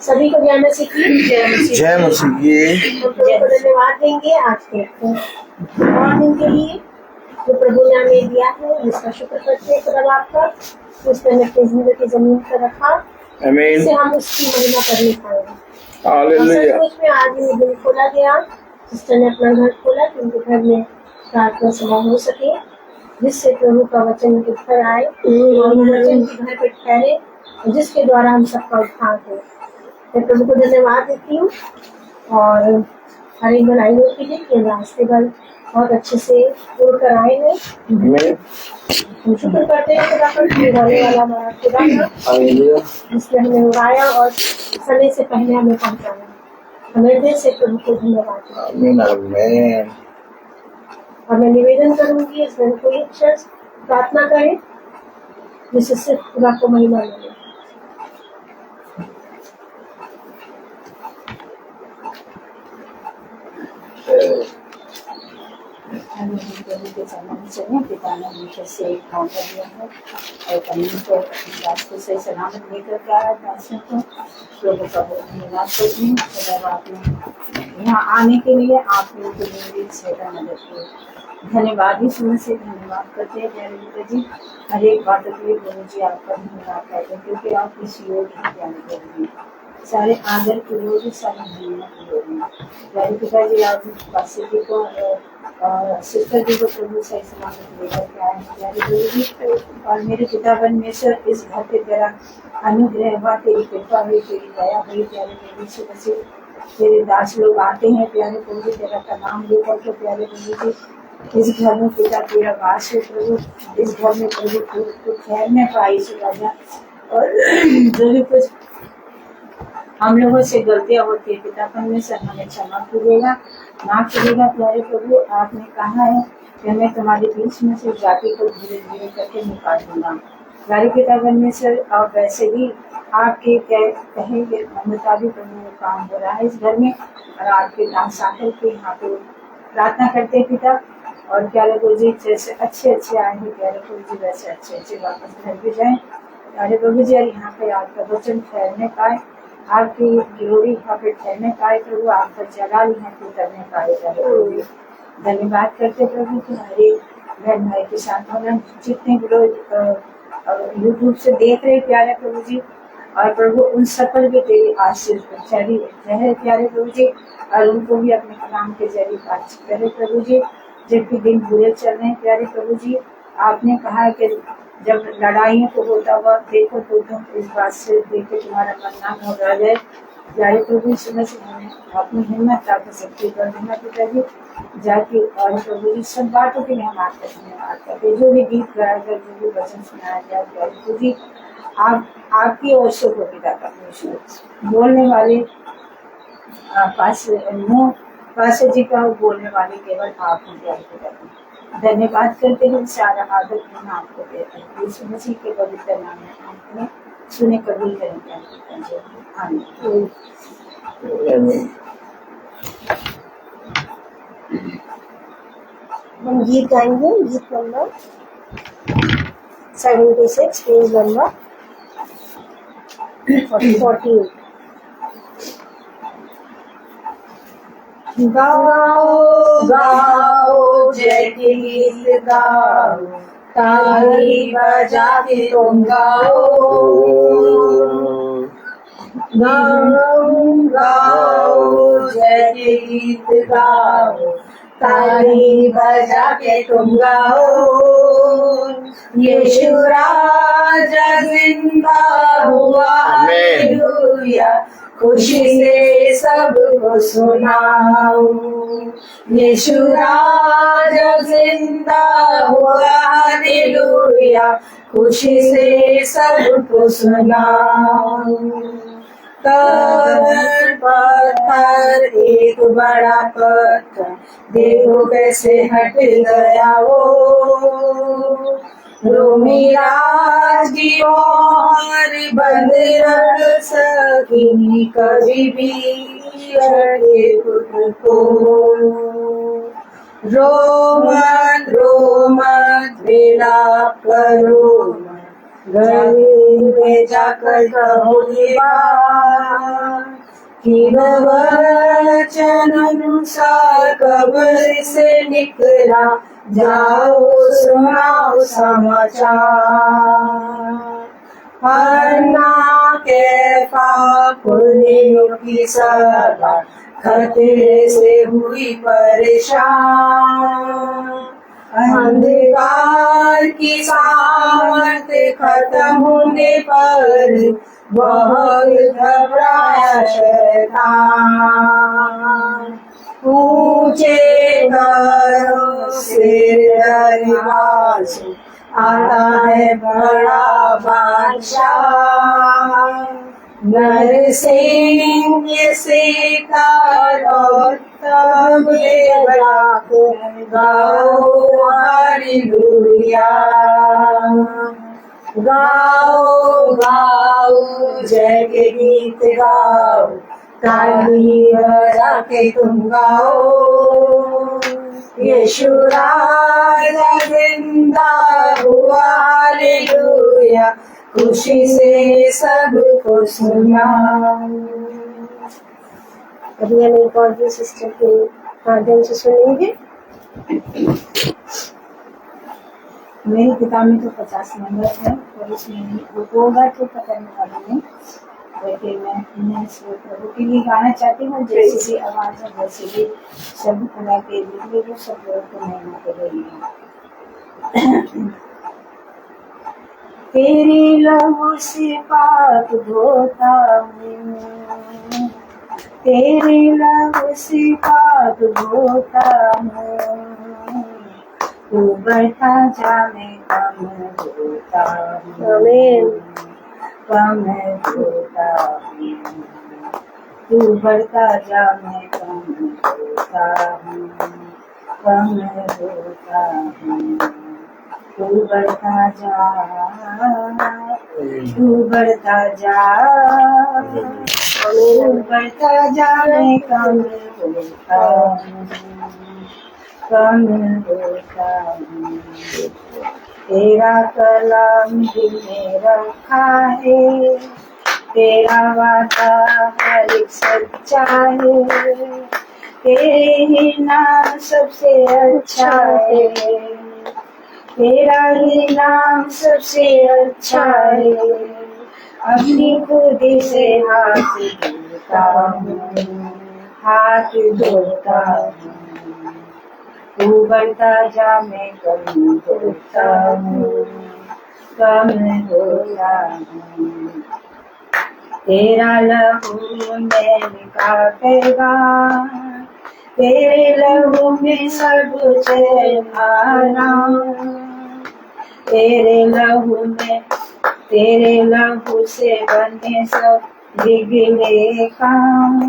सभी को जय मसीह की। जय मसीह की। तो प्रभु को धन्यवाद देंगे आज के और दिन के लिए जो प्रभु ने हमें दिया है, इसका शुक्र करते हैं खुदा आपका, उसने अपनी जिंदगी जमीन पर रखा, इससे हम उसकी महिमा करने पाएंगे। हालेलुया। सचमुच में आज ये दिन खोला गया, सिस्टर ने अपना घर खोला कि उनके घर में प्रार्थना सभा हो सके, जिससे प्रभु का वचन के घर आए और वचन के घर पर ठहरे, जिसके द्वारा हम सबका उद्धार हो। मैं प्रभु को धन्यवाद देती हूँ और हर एक भलाइयों के लिए कि रास्ते भर बहुत अच्छे से उड़ कर आए हैं। हम शुक्र करते हैं खुदा पर, उड़ाने वाला हमारा खुदा था जिसने हमें उड़ाया और समय से पहले हमें पहुँचाया। हमें दिल से प्रभु को धन्यवाद। और मैं निवेदन करूंगी इस दिन को एक शख्स प्रार्थना करें जिससे सिर्फ खुदा को महिमा मिले। पिता ने मुझे से मौका दिया है और कमी को रास्ते से सलामत लेकर के आया दासों को लोगों का बहुत धन्यवाद करती हूँ। आपने यहाँ आने के लिए आपने उनके लिए सेवा मदद की, धन्यवाद ही सुनने से धन्यवाद करते हैं। प्यारे जी हर एक बात के लिए गुरु जी आपका धन्यवाद करते हैं क्योंकि आप इस योग की प्यारे करेंगे, सारे आदर के लोग सारी दुनिया के लोग हैं। प्यारे पिताजी आप पासी जी को और सिस्टर जी को प्रभु सही सलामत लेकर के आए हैं। प्यारे गुरु जी और मेरे पिता परमेश्वर इस घर पे तेरा अनुग्रह हुआ, तेरी कृपा हुई, तेरी दया हुई। प्यारे प्रभु से मसीह तेरे दास लोग आते हैं प्यारे प्रभु तेरा तमाम लेकर के प्यारे प्रभु जी इस घर में पिता तेरा वास है प्रभु, इस घर में प्रभु तो खैर में पाई से राजा। और जो भी कुछ हम लोगों से गलतियां होती है पिता परमेश्वर हमें क्षमा कीजिएगा, माफ कीजिएगा। प्यारे प्रभु आपने कहा है कि मैं तुम्हारे बीच में से जाति को धीरे धीरे करके निकाल दूंगा। प्यारे पिता परमेश्वर और वैसे ही आपके कहे मुताबिक काम हो रहा है इस घर में और आपके दास आकर के यहाँ पे प्रार्थना करते हैं पिता। और प्यारे प्रभु जी जैसे अच्छे आए हैं प्यारे प्रभु जी वैसे अच्छे वापस घर भी जाएं प्यारे प्रभु जी। और यहाँ पे आपका वचन ठहरने पाए, आपकी ग्लोरी यहाँ पे ठहरने पाए प्रभु, आपका जलाल यहाँ पे करने पाए प्यारे प्रभु जी। धन्यवाद करते प्रभु कि हर एक बहन भाई के साथ और जितने लोग यूट्यूब से देख रहे प्यारे प्रभु जी और प्रभु उन सफल भी तेरी आशीष चली रहे प्यारे प्रभु जी और उनको भी अपने कलाम के जरिए बातचीत करे प्रभु जी। जबकि दिन बुरे चल रहे हैं प्यारे प्रभु जी, आपने कहा कि जब लड़ाइयों को होता हुआ देखो तो तुम इस बात से देखे तुम्हारा मन ना घबरा जाए प्यारे प्रभु। सुबह से हमें अपनी हिम्मत ताकत शक्ति कर देना पिताजी जाके और प्रभु जी सब बातों के लिए हम आपका धन्यवाद करते। जो भी गीत गाया गया, जो भी वचन सुनाया गया प्यारे प्रभु जी आपकी ओर से हो पिता परमेश्वर। बोलने वाले पास जी का बोलने वाले केवल आप हैं प्यारे पिता। धन्यवाद करते हैं, सारा आदर हम आपको देते हैं यीशु मसीह के पवित्र नाम में आपने सुने कबूल करें आमीन। हम गीत गाएंगे, गीत नंबर 76 पेज नंबर 48। गाओ गाओ जय के गीत गाओ, ताली बजा के तुम गाओ। गाओ गाओ जय के गीत गाओ, ताली बजा के तुम गाओ। यीशु राजा जिंदा हुआ, हालेलुया खुशी से सबको सुनाओ। यीशु राजा जिंदा हुआ, हालेलुया खुशी से सबको सुनाओ। पत्थर एक बड़ा पत्थर देखो कैसे हट गया वो। रोमी राज की मोहर बंद रख सकी कभी भी अरे पुत्र को। रोमन रोमन विलाप करो, गरीब में जाकर कहो ये बात। कि वचन अनुसार कब्र से निकला, जाओ सुनाओ समाचार। हन्ना कैफा पुलियों की सभा खतरे से हुई परेशान। अंधकार की सामर्थ खत्म होने पर बहुत घबराया शैतान। ऊंचे घरों से दरबार से आता है बड़ा बादशाह। नरसिंह सीता और तब गाओ हालेलुया। गाओ गाओ जय के गीत गाओ, ताली बजा के तुम गाओ। यीशु राजा जिंदा हुआ, हालेलुया, खुशी से सबको सुनाओ। अभी हम एक और भी सिस्टर के माध्यम से सुनेंगे। मेरी किताब में तो 50 नंबर है और इसमें होगा तो पता नहीं मालूम नहीं, लेकिन मैं प्रभु के लिए गाना चाहती हूँ। जैसे भी आवाज है वैसे भी शब्द खुदा के लिए जो सब लोगों को महिमा कर रही है। तेरे लहू से पाप धोता हूँ, तेरे लहू से पाप धोता हूँ। तू बढ़ता जा मैं कम होता हूँ, आमीन। कम होता हूँ। तू बढ़ता जा मैं कम होता हूँ, कम होता हूँ। तू बढ़ता जा, तू बढ़ता जा, तू बढ़ता जा मैं कम होता हूँ, कम होता हूँ। तेरा कलाम दिल में रखा है, तेरा वादा हर एक सच्चा है। तेरे ही नाम सबसे अच्छा है, तेरा ही नाम सबसे अच्छा है। अपनी खुदी से हाथ धोता हूँ, हाथ धोता हूँ। तू बढ़ता जा मैं कम होता हूँ, कम होता हूँ। तेरा लहू मैल काटेगा, तेरे लहू में सब चैन आराम। तेरे लहू में, तेरे लहू से बने सब बिगड़े काम।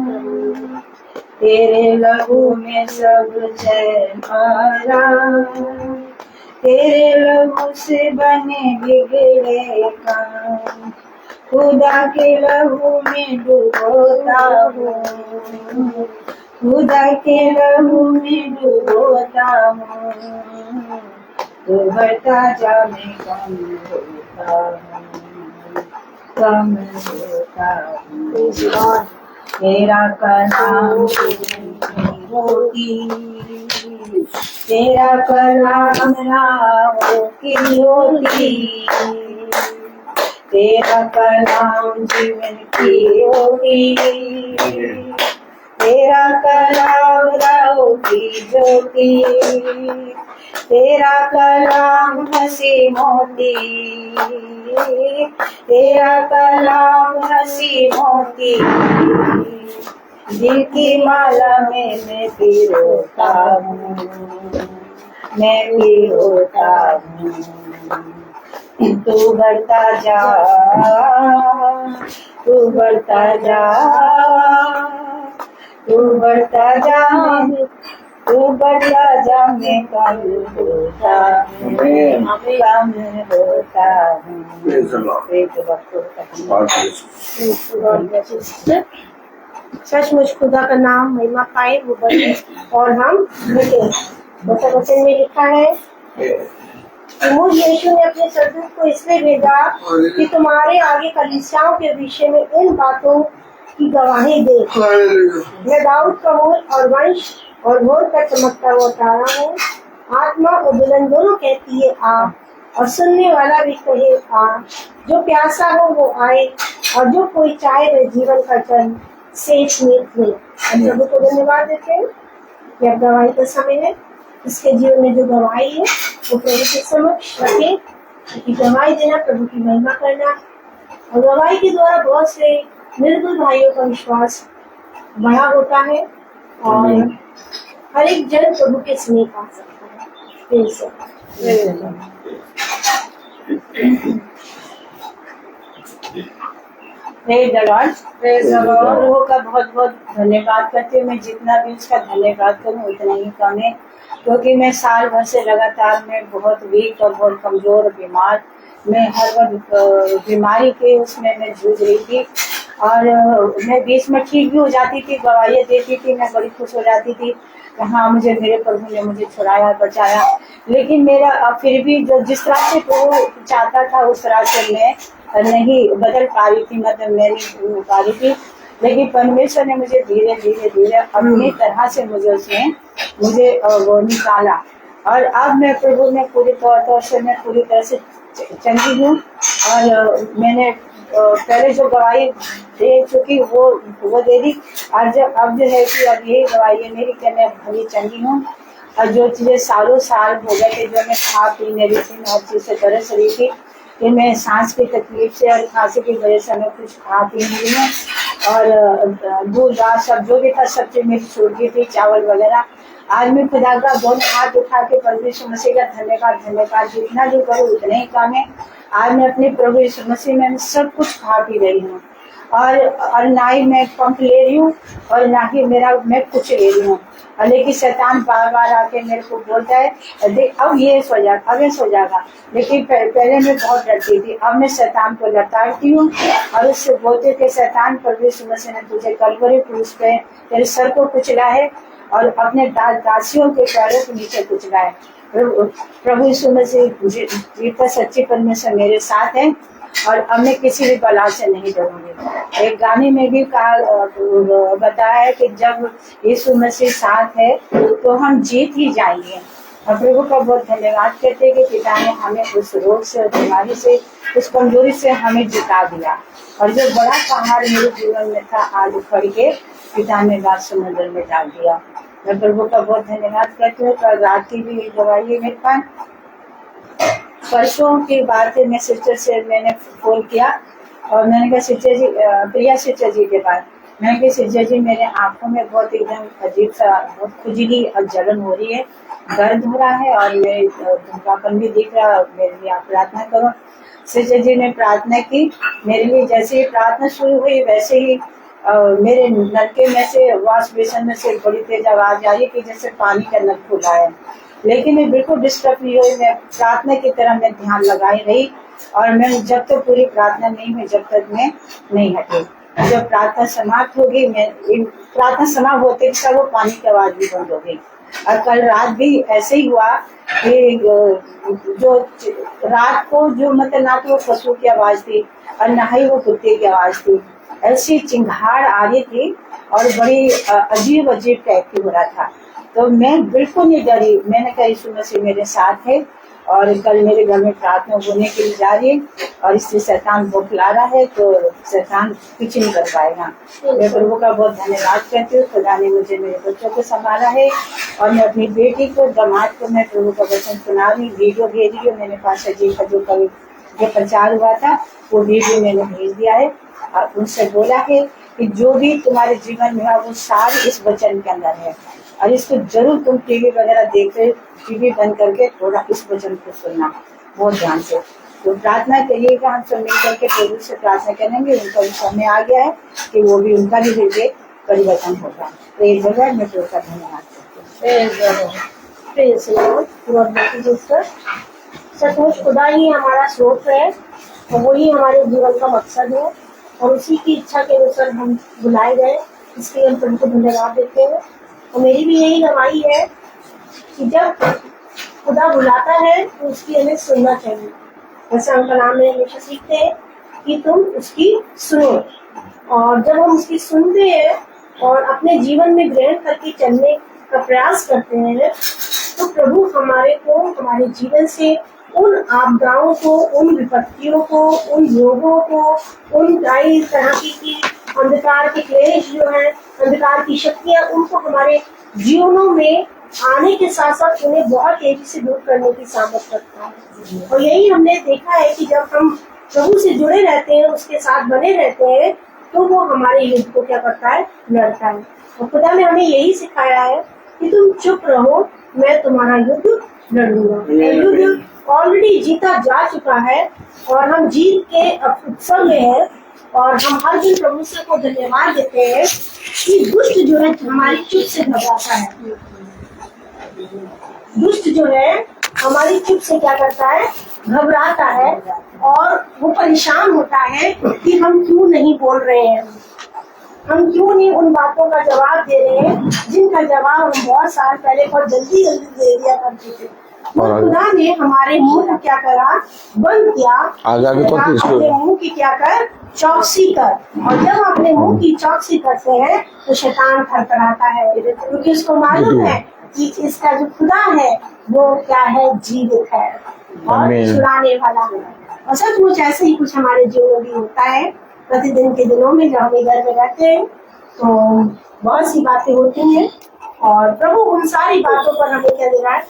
तेरे लहू में सब चैन आराम, तेरे लहू से बने बिगड़े काम। खुदा के लहू में डूबोता हूँ, खुदा के लहू में डूबोता हूँ। तू बढ़ता जा मैं कम होता हूँ, कम होता हूँ। तेरा कलाम होती, तेरा कलाम राहों की होती। तेरा कलाम जीवन की होती, तेरा कलाम राहों की ज्योति। तेरा कलाम हंसी मोती, तेरा कलाम हंसी मोती। दिल की माला में मैं पिरोता हूँ, मैं पिरोता हूँ। तू बढ़ता जा, तू बढ़ता जा, तू बढ़ता जा, तू बढ़ता जा मैं कम होता हूँ, कम होता हूँ। सचमुच खुदा का नाम महिमा पाए, वो बढ़े और हम घटे। वचन में लिखा है कि मुझ यीशु ने अपने स्वर्गदूत को इसलिए भेजा कि तुम्हारे आगे कलीसियाओं के विषय में इन बातों की गवाही दे। मैं दाऊद का मूल और वंश और भोर का चमकता हुआ तारा हूँ। आत्मा और दुल्हन दोनों कहती है आ, और सुनने वाला भी कहे आ। जो प्यासा हो वो आए, और जो कोई चाहे वह जीवन का जल सेठ मीठ ले। हम प्रभु को धन्यवाद देते हैं कि अब गवाही का समय है। इसके जीवन में जो गवाही है वो प्रभु के समक्ष रखे, कि गवाही देना प्रभु की महिमा करना, और गवाही के द्वारा बहुत से निर्दोष भाइयों का विश्वास बड़ा होता है और हर एक जन प्रभु के स्नेह पा सकता है। Praise the Lord. प्रभु का बहुत बहुत धन्यवाद करती हूँ। मैं जितना भी उसका धन्यवाद करूँ उतना ही कम है, क्योंकि मैं साल भर से लगातार मैं बहुत वीक और बहुत कमजोर और बीमार, मैं हर वक्त बीमारी के उसमें मैं जूझ रही थी। और मैं बीच में ठीक भी हो जाती थी, गवाहियाँ देती थी, मैं बड़ी खुश हो जाती थी कि हाँ मुझे मेरे प्रभु ने मुझे छुड़ाया बचाया। लेकिन मेरा फिर भी जो जिस तरह से प्रभु चाहता था उस तरह से मैं नहीं बदल पा रही थी, मतलब मैं नहीं पा रही थी। लेकिन परमेश्वर ने मुझे धीरे धीरे धीरे अपनी तरह से मुझे वो निकाला, और अब मैं प्रभु में पूरी तौर से मैं पूरी तरह से चंगी हूँ। और मैंने पहले जो गवाही दे चुकी वो दे दी, और अब जो है कि अब यही गवाही है मेरी कि मैं भली चंगी हूँ। और जो चीज़ें सालों साल हो गए थे, जो मैं खा पी नहीं रही थी, मैं हर चीज़ से तरस रही थी कि मैं सांस की तकलीफ से और खांसी की वजह से मैं कुछ खा पी नहीं रही हूँ। और दूध दाल सब जो भी था सब चीज़ मेरी छूट गई थी, चावल वगैरह। आज मैं खुदा का दोनों हाथ उठा के परमेश्वर मसीह का धन्यवाद जितना भी करूँ उतना ही कम है। आज मैं अपने प्रभु यीशु मसीह में सब कुछ खा पी रही हूँ, और ना ही मैं पंप ले रही हूँ और ना ही मैं कुछ ले रही हूँ। लेकिन शैतान बार बार आके मेरे को बोलता है देख अब ये सो जाएगा। लेकिन पहले मैं बहुत डरती थी, अब मैं शैतान को लताड़ती हूँ और उससे बोलते थे शैतान प्रभु यीशु मसीह ने तुझे कलवरी क्रूस पे तेरे सर को कुचला है और अपने दासियों के पैरों के नीचे कुचला है। प्रभु यीशु मसीह जीता सच्ची परमेश्वर मेरे साथ है, और अब मैं किसी भी बला से नहीं डरूंगी। एक गाने में भी बताया है कि जब यीशु मसीह साथ है तो हम जीत ही जाएंगे। और प्रभु का बहुत धन्यवाद करते हैं कि पिता ने हमें उस रोग से, उस बीमारी से, उस कमजोरी से हमें जिता दिया। और जो बड़ा पहाड़ मेरे जीवन में था आज उखड़ के पिता ने बात समुद्र में डाल दिया। मैं प्रभु का बहुत धन्यवाद करती हूँ। कल रात की भी दवाई है मेरे पास। परसों की बात है, मैं सिस्टर से मैंने फोन किया और मैंने कहा सिस्टर जी, प्रिया सिस्टर जी के पास, मैंने कहा सिस्टर जी मेरे आंखों में बहुत एकदम अजीब सा बहुत खुजली और जलन हो रही है, दर्द हो रहा है और मेरे धुंधलापन भी दिख रहा है, मेरे लिए आप प्रार्थना करो। सिस्टर जी ने प्रार्थना की मेरे लिए। जैसे ही प्रार्थना शुरू हुई वैसे ही मेरे नलके में से, वॉश बेसन में से बड़ी तेज आवाज आई कि जैसे पानी का नल खुला है। लेकिन मैं बिल्कुल डिस्टर्ब नहीं हुई, मैं प्रार्थना की तरह मैं ध्यान लगाई रही और मैं जब तक पूरी प्रार्थना नहीं हुई जब तक मैं नहीं हटी। जब प्रार्थना समाप्त हो गई, प्रार्थना समाप्त होते ही सब वो पानी की आवाज भी बंद हो गई। और कल रात भी ऐसे ही हुआ कि जो रात को जो मतलब ना तो वो पशु की आवाज थी और ना ही वो कुत्ते की आवाज थी, ऐसी चिंगाड़ आ रही थी और बड़ी अजीब टाइप की हो रहा था। तो मैं बिल्कुल नहीं डरी। मैंने कहा यीशु मसीह मेरे साथ है और कल मेरे घर में प्रार्थना होने के लिए जा रही है और इससे शैतान बौखला रहा है तो शैतान कुछ नहीं कर पाएगा। मैं प्रभु का बहुत धन्यवाद करती हूँ। खुदा ने मुझे मेरे बच्चों को संभाला है और मैं अपनी बेटी को, दामाद को मैं प्रभु का वचन सुना रही, वीडियो भेज रही हूँ। मैंने पास्टर जी का जो प्रचार हुआ था वो वीडियो मैंने भेज दिया है और उनसे बोला है कि जो भी तुम्हारे जीवन में है वो सारी इस वचन के अंदर है और इसको जरूर तुम टीवी वगैरह देखते, टीवी बंद करके थोड़ा इस वचन को सुनना बहुत ध्यान से। तो प्रार्थना करिएगा, हम सब मिल करके प्रभु से प्रार्थना करेंगे। उनका समय आ गया है कि वो भी उनका भी हृदय परिवर्तन होगा। तो ये जगह मैं प्रभु का धन्यवाद करती हूँ। सचमुच खुदा ही हमारा स्रोत है और वही हमारे जीवन का मकसद है और उसी की इच्छा के अनुसार हम बुलाए गए, इसलिए हम प्रभु को धन्यवाद देते हैं। और मेरी भी यही गवाही है कि जब खुदा बुलाता है तो उसकी हमें सुनना चाहिए। जैसे हम कलाम में हमेशा सीखते हैं कि तुम उसकी सुनो। और जब हम उसकी सुनते हैं और अपने जीवन में ग्रहण करके चलने का प्रयास करते हैं, तो प्रभु हमारे जीवन से उन आपदाओं को, उन विपत्तियों को, उन रोगों को, उन कई तरह की अंधकार के क्लेश जो है, अंधकार की शक्तियां, उनको हमारे जीवनों में आने के साथ साथ उन्हें बहुत तेजी से दूर करने की सामर्थ्य रखता है। और यही हमने देखा है कि जब हम प्रभु से जुड़े रहते हैं, उसके साथ बने रहते हैं, तो वो हमारे युद्ध को क्या करता है, लड़ता है। और खुदा ने हमें यही सिखाया है कि तुम चुप रहो, मैं तुम्हारा युद्ध लड़ूंगा। युद्ध ऑलरेडी जीता जा चुका है और हम जीत के उत्सव में है। और हम हर दिन प्रभु से को धन्यवाद देते हैं कि दुष्ट जो है हमारी चुप से घबराता है। दुष्ट जो है हमारी चुप से क्या करता है, घबराता है और वो परेशान होता है कि हम क्यों नहीं बोल रहे हैं, हम क्यों नहीं उन बातों का जवाब दे रहे हैं जिनका जवाब हम बहुत साल पहले बहुत जल्दी दे दिया करते थे। और खुदा ने हमारे मुंह को क्या करा, बंद किया। अपने मुंह की क्या कर, चौकसी कर। और जब अपने मुंह की चौकसी करते हैं तो शैतान थरथराता है, क्योंकि उसको मालूम है कि इसका जो खुदा है वो क्या है, जीवित है और छुड़ाने वाला है। और सचमुच ऐसे ही कुछ हमारे जीवन में भी होता है। प्रतिदिन के दिनों में जब हम घर में रहते हैं तो बहुत सी बातें होती हैं और प्रभु उन सारी बातों पर हमें क्या दे रहा है,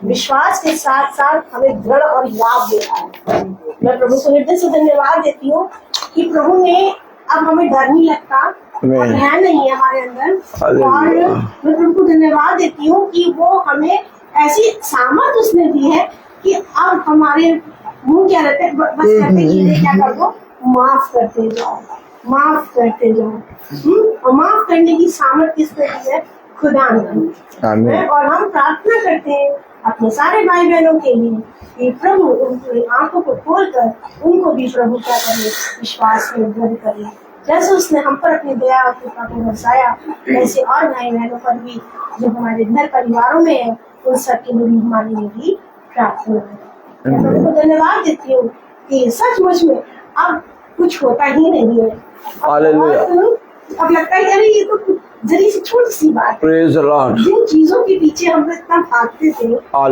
विश्वास के साथ साथ हमें दृढ़ और लाभ दे रहा है। मैं प्रभु को हृदय से धन्यवाद देती हूँ कि प्रभु ने अब हमें डर नहीं लगता और भय नहीं है हमारे अंदर। और मैं प्रभु को धन्यवाद देती हूँ कि वो हमें ऐसी सामर्थ उसने दी है कि अब हमारे मुंह क्या रहते हैं, बस कहते हैं क्या कर दो, माफ करते जाओ, माफ करते जाओ। और माफ करने की सामर्थ किसने दी है, खुदा ने। और हम प्रार्थना करते हैं अपने सारे भाई बहनों के लिए कि प्रभु उनकी आंखों को खोलकर उनको भी प्रभु क्या करे, विश्वास में दृढ़ करे। जैसे उसने हम पर अपनी दया और कृपा को बरसाया, वैसे और भाई बहनों पर भी जो हमारे घर परिवारों में है, उन सब के लिए हमारे लिए भी प्रार्थना है। मैं प्रभु को धन्यवाद देती हूँ कि सचमुच में अब कुछ होता ही नहीं है। अब लगता है अरे ये तो जरी सी छोटी सी बात है। जिन चीजों के पीछे हम लोग इतना भागते थे,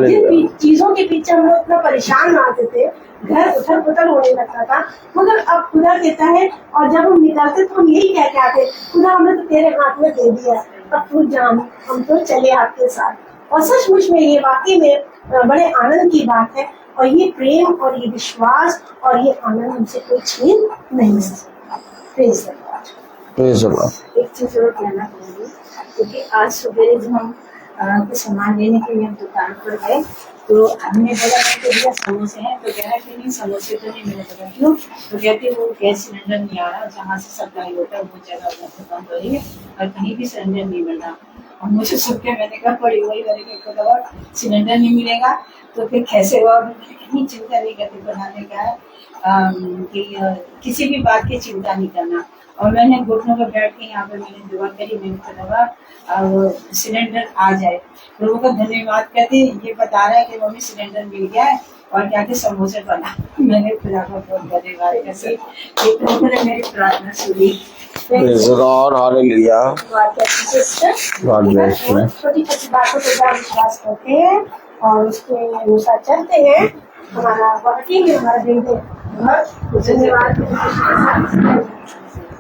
जिन चीजों के पीछे हम लोग इतना परेशान आते थे, घर उथल पुथल होने लगता था, मगर अब खुदा कहता है, और जब हम निकलते तो हम यही कह के आते, खुदा हमने तो तेरे हाथ में दे दिया, अब तू जान, हम तो चले आपके साथ। और सचमुच में ये वाकई में बड़े आनंद की बात है। और ये प्रेम और ये विश्वास और ये आनंद हमसे कोई छीन नहीं सकता। Praise the Lord. एक चीज और कहना चाहूंगी, क्योंकि आज सुबह जब हम कुछ सामान लेने के लिए हम दुकान पर गए तो हमने बोला कि भैया समोसे हैं, तो कह रहा कि नहीं समोसे तो नहीं मिले। तो क्यों? तो कहते वो गैस सिलेंडर नहीं आ रहा, जहाँ से सप्लाई होता है वो जगह बंद हो रही है और कहीं भी सिलेंडर नहीं मिल रहा। और मुझे सुन के मैंने कहा बड़ी वही मैंने सिलेंडर नहीं मिलेगा तो फिर कैसे हुआ। कहीं चिंता नहीं करती, बनाने का है कि किसी भी बात की चिंता नहीं करना। और मैंने घुटनों पर बैठ के यहाँ पर मैंने दुआ करी, मैंने कहा सिलेंडर आ जाए। प्रभु का धन्यवाद करते ये बता रहा है कि मम्मी सिलेंडर मिल गया है और क्या के समोसे बना। मैंने खुदा का बहुत धन्यवाद कैसे प्रभु ने मेरी प्रार्थना सुनी। छोटी छोटी बातों पर विश्वास करते हैं और उसके अनुसार चलते हैं। हमारा वाकई में हमारा धन्यवाद।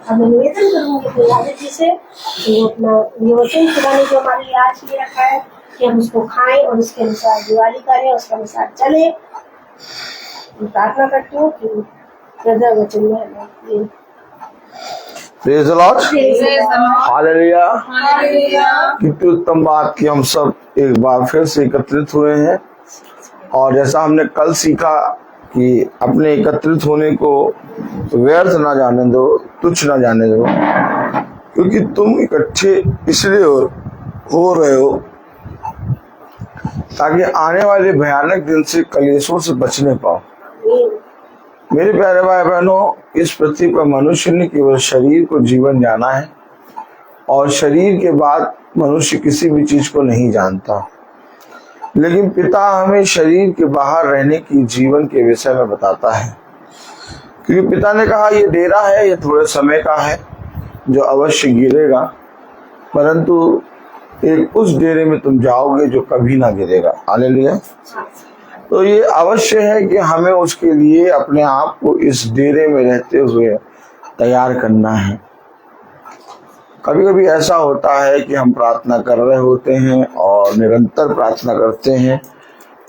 अब मैं निवेदन करूंगी प्रहलाद जी से कि अपना ये वचन खुदा ने जो हमारे लिए आज लिए रखा है कि हम उसको खाएं और उसके अनुसार दिवाली करें, उसके अनुसार चले। प्रार्थना करती हूँ कि हृदय वचन में हमें प्रेज़ द लॉर्ड, हालेलुया। कितनी उत्तम बात कि हम सब एक बार फिर से एकत्रित हुए हैं। और जैसा हमने कल सीखा कि अपने एकत्रित होने को व्यर्थ ना जाने दो, तुच्छ ना जाने दो, क्योंकि तुम इकट्ठे इसलिए हो रहे हो ताकि आने वाले भयानक दिन से कलेशों से बचने पाओ। मेरे प्यारे भाई बहनों, इस पृथ्वी पर मनुष्य ने केवल शरीर को जीवन जाना है और शरीर के बाद मनुष्य किसी भी चीज को नहीं जानता। लेकिन पिता हमें शरीर के बाहर रहने की जीवन के विषय में बताता है क्योंकि पिता ने कहा ये डेरा है, ये थोड़े समय का है जो अवश्य गिरेगा, परंतु एक उस डेरे में तुम जाओगे जो कभी ना गिरेगा। हालेलुया। तो ये अवश्य है कि हमें उसके लिए अपने आप को इस डेरे में रहते हुए तैयार करना है। कभी कभी ऐसा होता है कि हम प्रार्थना कर रहे होते हैं और निरंतर प्रार्थना करते हैं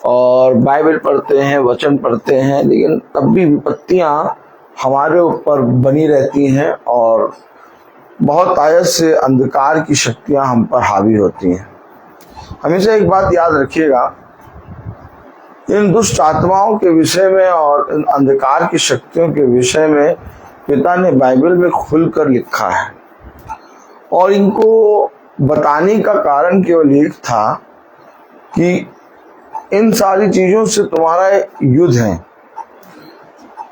और बाइबल पढ़ते हैं, वचन पढ़ते हैं, लेकिन तब भी विपत्तियां हमारे ऊपर बनी रहती हैं और बहुत आयत से अंधकार की शक्तियां हम पर हावी होती हैं। हमेशा एक बात याद रखिएगा, इन दुष्ट आत्माओं के विषय में और इन अंधकार की शक्तियों के विषय में पिता ने बाइबल में खुलकर लिखा है और इनको बताने का कारण केवल एक था कि इन सारी चीजों से तुम्हारा युद्ध है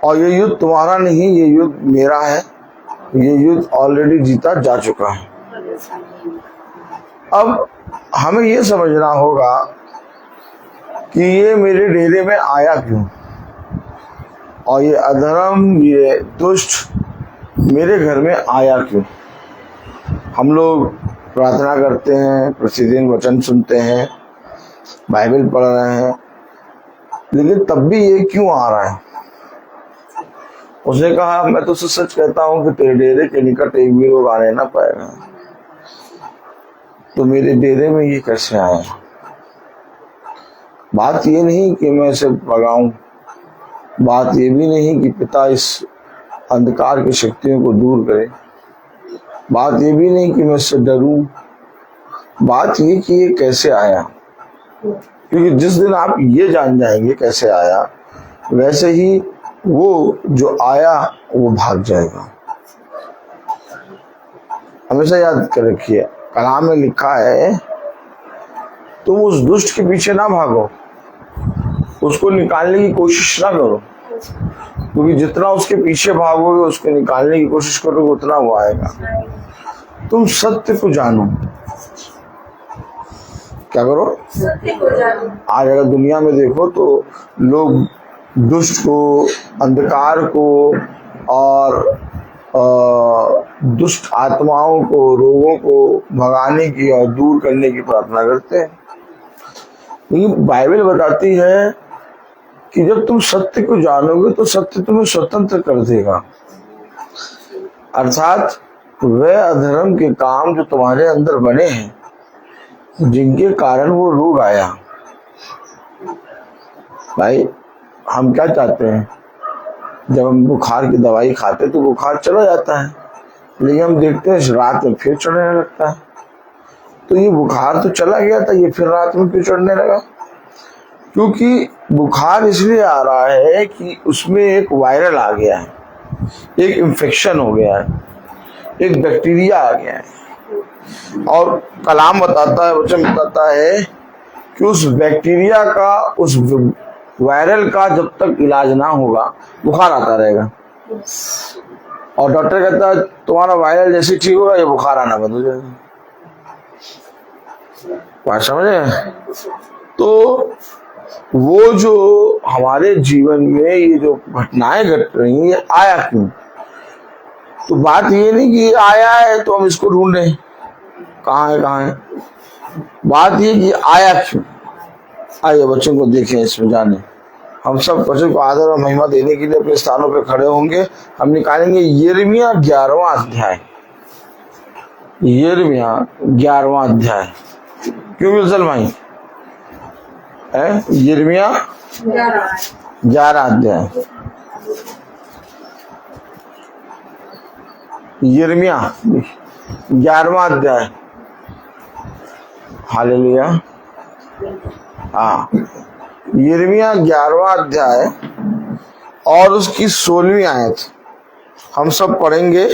और ये युद्ध तुम्हारा नहीं, ये युद्ध मेरा है। ये युद्ध ऑलरेडी जीता जा चुका है। अब हमें ये समझना होगा कि ये मेरे डेरे में आया क्यों और ये अधर्म, ये दुष्ट मेरे घर में आया क्यों। हम लोग प्रार्थना करते हैं, प्रतिदिन वचन सुनते हैं, बाइबल पढ़ रहे हैं, लेकिन तब भी ये क्यों आ रहा है। उसने कहा मैं तो सच कहता हूं कि तेरे डेरे के निकट एक भी लोग आने ना पाएगा। तो मेरे डेरे में ये कैसे आया। बात ये नहीं कि मैं इसे भगाऊं, बात ये भी नहीं कि पिता इस अंधकार की शक्तियों को दूर करे, बात ये भी नहीं कि मैं इससे डरूं, बात ये कि ये कैसे आया। क्योंकि जिस दिन आप ये जान जाएंगे कैसे आया, वैसे ही वो जो आया वो भाग जाएगा। हमेशा याद कर रखिए, कलाम में लिखा है तुम उस दुष्ट के पीछे ना भागो, उसको निकालने की कोशिश ना करो, क्योंकि जितना उसके पीछे भागोगे, उसको निकालने की कोशिश करोगे, उतना वो आएगा। तुम सत्य को जानो। क्या करो? सत्य को जानो। आज अगर दुनिया में देखो तो लोग दुष्ट को, अंधकार को और दुष्ट आत्माओं को, रोगों को भगाने की और दूर करने की प्रार्थना करते हैं। लेकिन बाइबल बताती है कि जब तुम सत्य को जानोगे तो सत्य तुम्हें स्वतंत्र कर देगा। अर्थात वह अधर्म के काम जो तुम्हारे अंदर बने हैं, जिनके कारण वो रोग आया। भाई हम क्या चाहते हैं, जब हम बुखार की दवाई खाते तो बुखार चला जाता है, लेकिन हम देखते हैं रात में फिर चढ़ने लगता है। तो ये बुखार तो चला गया था, ये फिर रात में फिर चढ़ने लगा। क्योंकि बुखार इसलिए आ रहा है कि उसमें एक वायरल आ गया है, एक इन्फेक्शन हो गया है, एक बैक्टीरिया आ गया है। और कलाम बताता है, वचन बताता है कि उस बैक्टीरिया का, उस वायरल का जब तक इलाज ना होगा बुखार आता रहेगा। और डॉक्टर कहता है तुम्हारा वायरल जैसे ठीक होगा ये बुखार आना बंद हो जाएगा। बात समझे? तो वो जो हमारे जीवन में ये जो घटनाएं घट रही हैं, ये आया क्यों। तो बात ये नहीं कि आया है तो हम इसको ढूंढ रहे हैं कहाँ है। बात ये कि आया क्यों। आइए वचन को देखें, इसमें जाने। हम सब वचन को आदर और महिमा देने के लिए अपने स्थानों पर खड़े होंगे। हम निकालेंगे यिर्मयाह 11वां अध्याय। यिर्मयाह 11वां अध्याय। क्यों मिलसल भाई है? यिर्मयाह 11 अध्याय। यिर्मयाह 11वां अध्याय। हालेलुया। हाँ, यिर्मयाह 11वां अध्याय और उसकी 16वीं आयत हम सब पढ़ेंगे।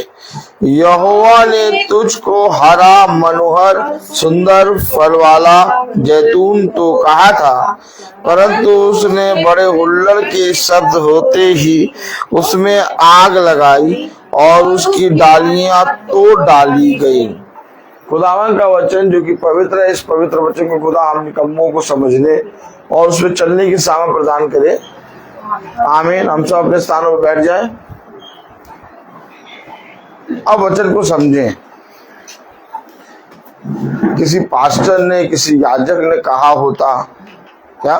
यहोवा ने तुझको हरा, मनोहर, सुंदर फल वाला जैतून तो कहा था, परंतु उसने बड़े हुल्लड़ के शब्द होते ही उसमें आग लगाई और उसकी डालियां तोड़ डाली गई। खुदावन का वचन जो कि पवित्र है, इस पवित्र वचन को खुदा हम निकम्मों को समझने और उसमें चलने की सामर्थ प्रदान करे। आमीन। हम सब अपने स्थानों पर बैठ जाएं। अब वचन को समझें। किसी पास्टर ने, किसी याजक ने कहा होता, क्या?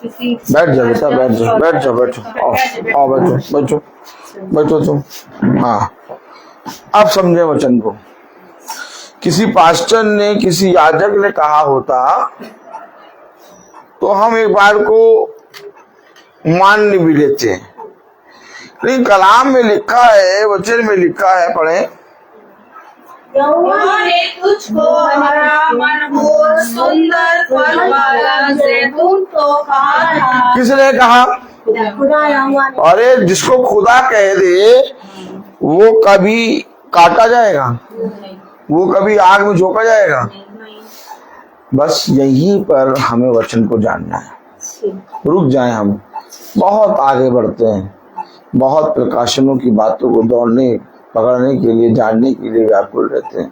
बैठ जाओ बेटा, बैठ जाओ, बैठ जाओ, बैठो, आओ बैठो, बैठो, बैठो तुम। हाँ, अब समझे वचन को। किसी पास्टर ने, किसी याजक ने कहा होता तो हम एक बार को मान भी लेते हैं, लेकिन कलाम में लिखा है, वचन में लिखा है, पढ़े। यहोवा ने तुझको हरा मनमोहक सुंदर फल वाला जैतून तो कहा था। किसने कहा? खुदा यहोवा ने। अरे जिसको खुदा कह दे वो कभी काटा जाएगा? वो कभी आग में झोंका जाएगा? बस यहीं पर हमें वचन को जानना है। रुक जाएं, हम बहुत आगे बढ़ते हैं, बहुत प्रकाशनों की बातों को दौड़ने पकड़ने के लिए, जानने के लिए व्याकुल रहते हैं।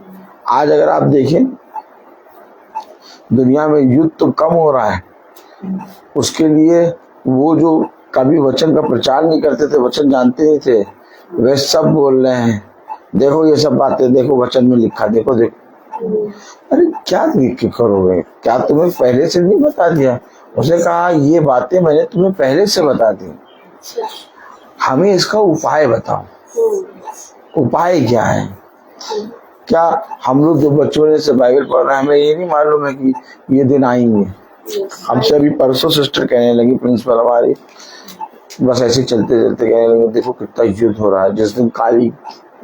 आज अगर आप देखें दुनिया में युद्ध तो कम हो रहा है, उसके लिए वो जो कभी वचन का प्रचार नहीं करते थे, वचन जानते नहीं थे, वे सब बोल रहे हैं देखो ये सब बातें, देखो वचन में लिखा, देखो देखो। अरे क्या देख के करोगे? क्या तुम्हें पहले से नहीं बता दिया? उसने कहा ये बातें मैंने तुम्हें पहले से बता दी, हमें इसका उपाय बताओ। उपाय क्या है? क्या हम लोग जो बचपन से बाइबल पढ़ रहे हैं, हमें ये नहीं मालूम है कि ये दिन आएंगे? हमसे अभी परसों सिस्टर कहने लगी, प्रिंसिपल हमारी, बस ऐसे चलते चलते कहने लगे देखो कितना युद्ध हो रहा है। जिस दिन काली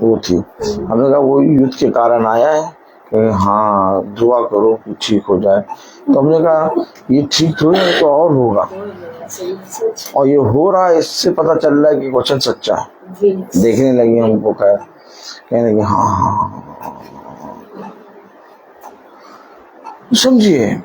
वो थी, हमने कहा वो युद्ध के कारण आया है कि हाँ दुआ करो कि ठीक हो जाए। तो हमने कहा ये ठीक थोड़ी है, तो और होगा, और ये हो रहा है, इससे पता चल रहा है कि वचन सच्चा है। देखने लगी हमको, कहने लगी हाँ हाँ। समझिए,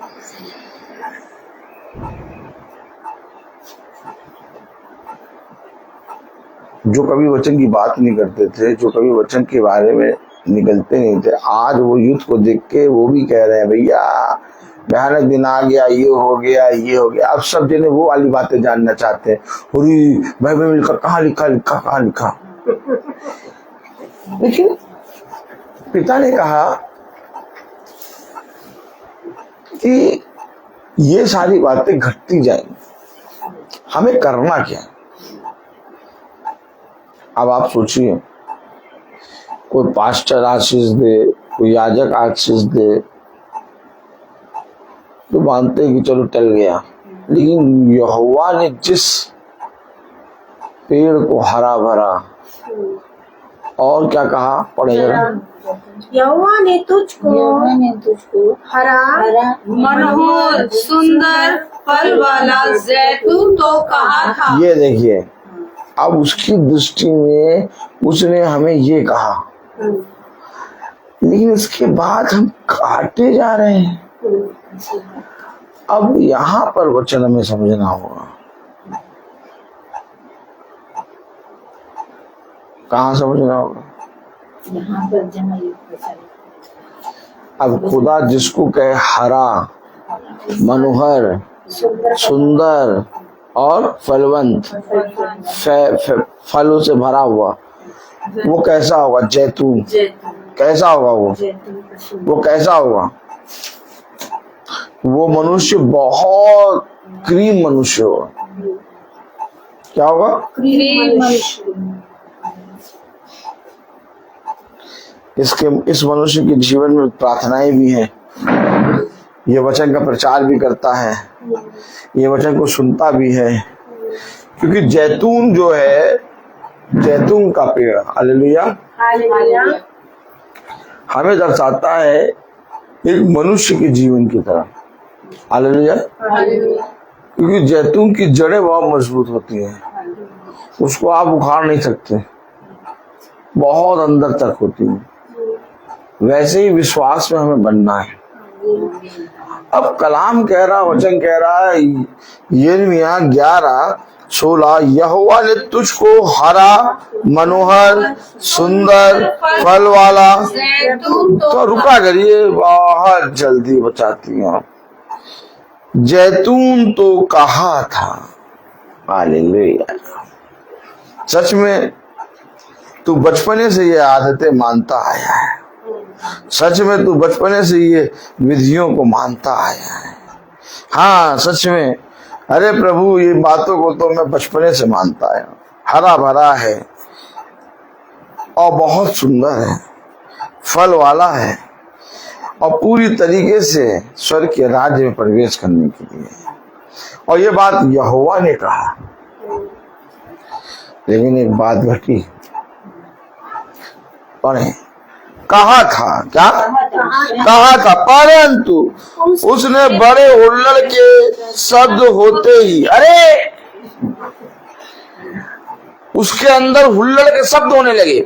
जो कभी वचन की बात नहीं करते थे, जो कभी वचन के बारे में निकलते नहीं थे, आज वो युद्ध को देख के वो भी कह रहे हैं भैया भयानक दिन आ गया, ये हो गया, ये हो गया। अब सब जने वो वाली बातें जानना चाहते हैं। बाइबल में लिखा, कहाँ लिखा, लिखा कहाँ लिखा? लेकिन पिता ने कहा कि ये सारी बातें घटती जाएंगी, हमें करना क्या? अब आप सोचिए, कोई पास्टर आशीष दे, कोई याजक आशीष दे तो मानते कि चलो टल गया, लेकिन यहोवा ने जिस पेड़ को हरा भरा और क्या कहा, पढ़ेगा, यहोवा ने तुझको हरा मनोहर सुंदर फल वाला जैतून तो कहा था। ये देखिए, अब उसकी दृष्टि में उसने हमें ये कहा, लेकिन इसके बाद हम काटे जा रहे हैं। अब यहाँ पर वचन हमें समझना होगा। कहाँ समझना होगा? यहाँ पर अब खुदा जिसको कहे हरा, मनोहर, सुंदर और फलवंत, फलों से भरा हुआ, वो कैसा होगा? जैतून। कैसा होगा वो कैसा होगा? वो मनुष्य बहुत क्रीम मनुष्य होगा। क्या होगा? क्रीम मनुष्य। इस मनुष्य के जीवन में प्रार्थनाएं भी हैं, ये वचन का प्रचार भी करता है, ये वचन को सुनता भी है, क्योंकि जैतून जो है, जैतून का पेड़, हालेलुया, हमें दर्शाता है एक मनुष्य के जीवन की तरह, हालेलुया। क्योंकि जैतून की जड़ें बहुत मजबूत होती हैं, उसको आप उखाड़ नहीं सकते, बहुत अंदर तक होती है। वैसे ही विश्वास में हमें बनना है। अब कलाम कह रहा, वचन कह रहा है, यिर्मयाह 11:16, यहोवा ने तुझको हरा, मनोहर, सुंदर, फल वाला। तो रुका करिए, बहुत जल्दी बचाती हूँ। जैतून तो कहा था, हालेलुया। सच में तू बचपने से ये आदतें मानता आया है, सच में तू बचपने से ये विधियों को मानता आया है। हाँ सच में, अरे प्रभु ये बातों को तो मैं बचपने से मानता आया हूं। हरा भरा है और बहुत सुंदर है, फल वाला है और पूरी तरीके से स्वर्ग के राज्य में प्रवेश करने के लिए। और ये बात यहोवा ने कहा, लेकिन एक बात घटी, पढ़े, कहा था क्या? कहा था, परंतु उसने बड़े हुल्लड़ के शब्द होते ही, अरे उसके अंदर हुल्लड़ के शब्द होने लगे।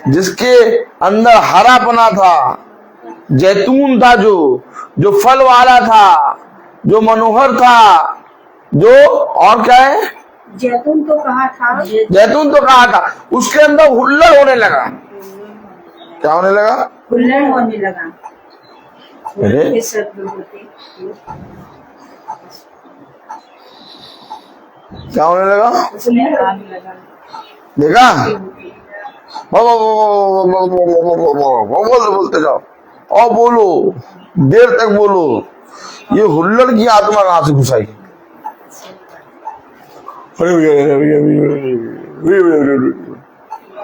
जिसके अंदर हरापना था, जैतून था, जो फल वाला था, जो मनोहर था, जो और क्या है, जैतून तो कहा था, उसके अंदर हुल्लड़ होने लगा। क्या होने लगा? हुल्लड़ होने लगा। अरे क्या होने लगा? देखा? बोलते जाओ और बोलो, देर तक बोलो। ये हुल्लड़ की आत्मा कहां से घुसाई?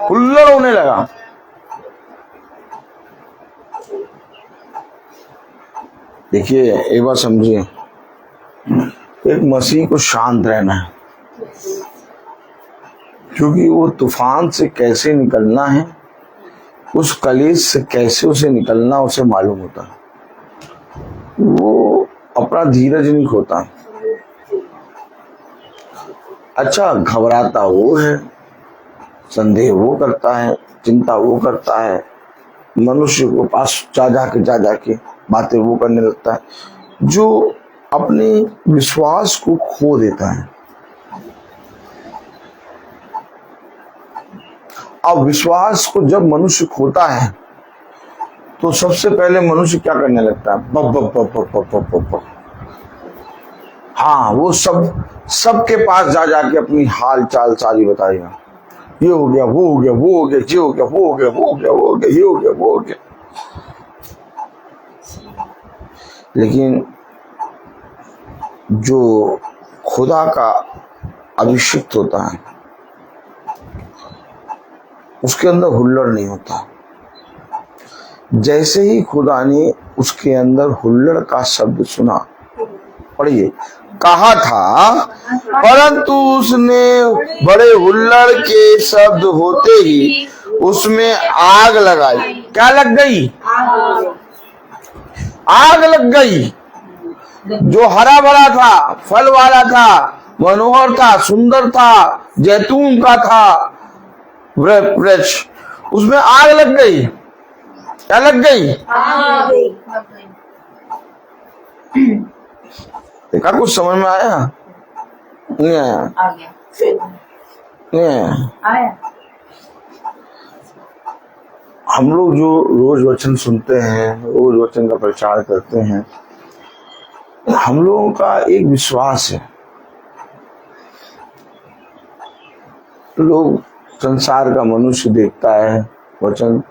हुल्लड़ होने लगा। देखिए एक बार समझिए, एक मसीह को शांत रहना है, क्योंकि वो तूफान से कैसे निकलना है, उस कलेश से कैसे उसे निकलना उसे मालूम होता है। वो अपना धीरज नहीं खोता। अच्छा, घबराता वो है, संदेह वो करता है, चिंता वो करता है, मनुष्य को पास जा जाके बातें वो करने लगता है, जो अपने विश्वास को खो देता है। अब विश्वास को जब मनुष्य खोता है तो सबसे पहले मनुष्य क्या करने लगता है? बप बप बप बप बप बप बप बप। हाँ, वो सबके पास जा जाके अपनी हाल चाल सारी बताएगा। ये हो गया, वो हो गया, वो हो गया, ये हो गया, वो हो गया, वो हो गया, वो हो गया, ये हो गया, वो हो गया। लेकिन जो खुदा का अभिषिक्त होता है उसके अंदर हुल्लड़ नहीं होता। जैसे ही खुदा ने उसके अंदर हुल्लड़ का शब्द सुना, पढ़िए, कहा था, परंतु उसने बड़े हुल्लड़ के शब्द होते ही उसमें आग लगाई। क्या लग गई? आग लग गई। जो हरा भरा था, फल वाला था, मनोहर था, सुंदर था, जैतून का था वृक्ष, उसमें आग लग गई। क्या लग गई? देखा? कुछ समझ में आया? नहीं आया? आ गया। नहीं आया? हम लोग जो रोज वचन सुनते हैं, रोज वचन का प्रचार करते हैं, हम लोगों का एक विश्वास है। लोग, संसार का मनुष्य देखता है वचन,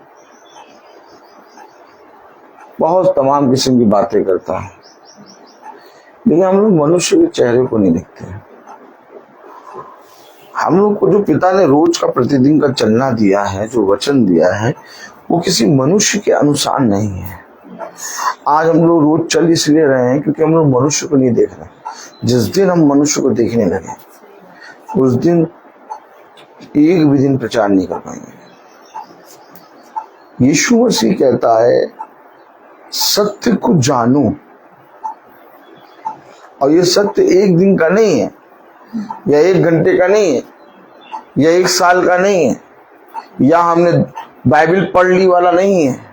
बहुत तमाम किस्म की बातें करता है, लेकिन हम लोग मनुष्य के चेहरे को नहीं देखते। हम लोग को जो पिता ने रोज का प्रतिदिन का चलना दिया है, जो वचन दिया है, वो किसी मनुष्य के अनुसार नहीं है। आज हम लोग रोज चल इसलिए रहे हैं क्योंकि हम लोग मनुष्य को नहीं देख रहे। जिस दिन हम मनुष्य को देखने लगे, उस दिन एक भी दिन प्रचार नहीं कर पाएंगे। यीशु मसीह कहता है, सत्य को जानो, और ये सत्य एक दिन का नहीं है, या एक घंटे का नहीं है, या एक साल का नहीं है, या हमने बाइबल पढ़ ली वाला नहीं है।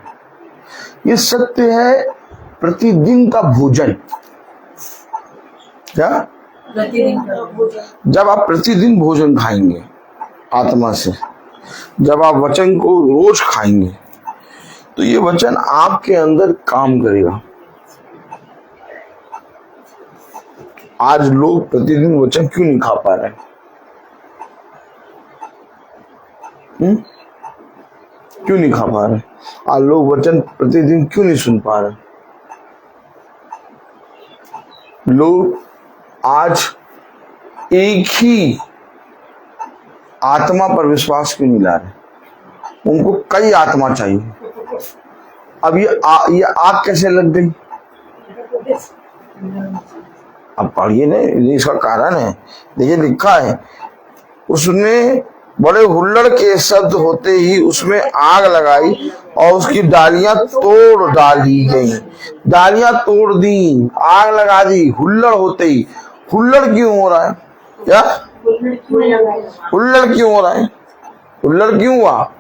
ये सत्य है प्रतिदिन का भोजन। क्या? प्रतिदिन का भोजन। जब आप प्रतिदिन भोजन खाएंगे आत्मा से, जब आप वचन को रोज खाएंगे, तो ये वचन आपके अंदर काम करेगा। आज लोग प्रतिदिन वचन क्यों नहीं खा पा रहे? क्यों नहीं खा पा रहे? आज लोग वचन प्रतिदिन क्यों नहीं सुन पा रहे? लोग आज एक ही आत्मा पर विश्वास क्यों नहीं ला रहे? उनको कई आत्मा चाहिए। अब ये आग कैसे लग गई? अब पढ़िए ना, इसका कारण है। देखिए लिखा है, उसने बड़े हुल्लड़ के शब्द होते ही उसमें आग लगाई और उसकी डालियां तोड़ डाली गई। डालियां तोड़ दी, आग लगा दी, हुल्लड़ होते ही। हुल्लड़ क्यों हो रहा है? क्या हुल्लड़ क्यों हो रहा है? हुल्लड़ क्यों हुआ?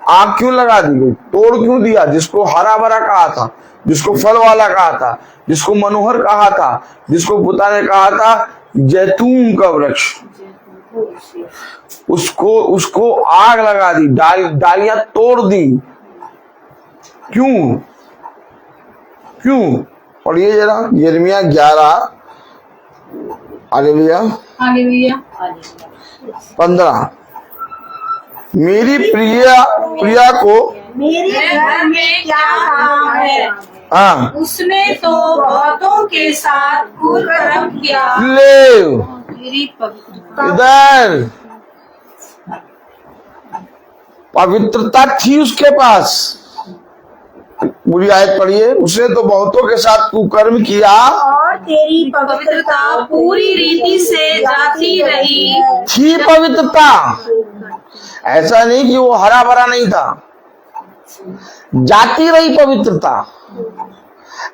आग क्यों लगा दी गई? तोड़ क्यों दिया? जिसको हरा भरा कहा था, जिसको फल वाला कहा था, जिसको मनोहर कहा था, जिसको पिता ने कहा था जैतून का वृक्ष, उसको आग लगा दी, डालियां तोड़ दी। क्यों? पढ़िए जरा यिर्मयाह 11 हालेलुया 15। मेरी प्रिया को मेरे घर में क्या काम है? हाँ, उसने तो बहुतों के साथ कुकर्म किया। ले मेरी पवित्रता इधर पवित्रता थी उसके पास। पूरी आयत पढ़िए। उसने तो बहुतों के साथ कुकर्म किया और तेरी पवित्रता पूरी रीति से जाती रही। थी पवित्रता। ऐसा नहीं कि वो हरा भरा नहीं था, जाती रही पवित्रता।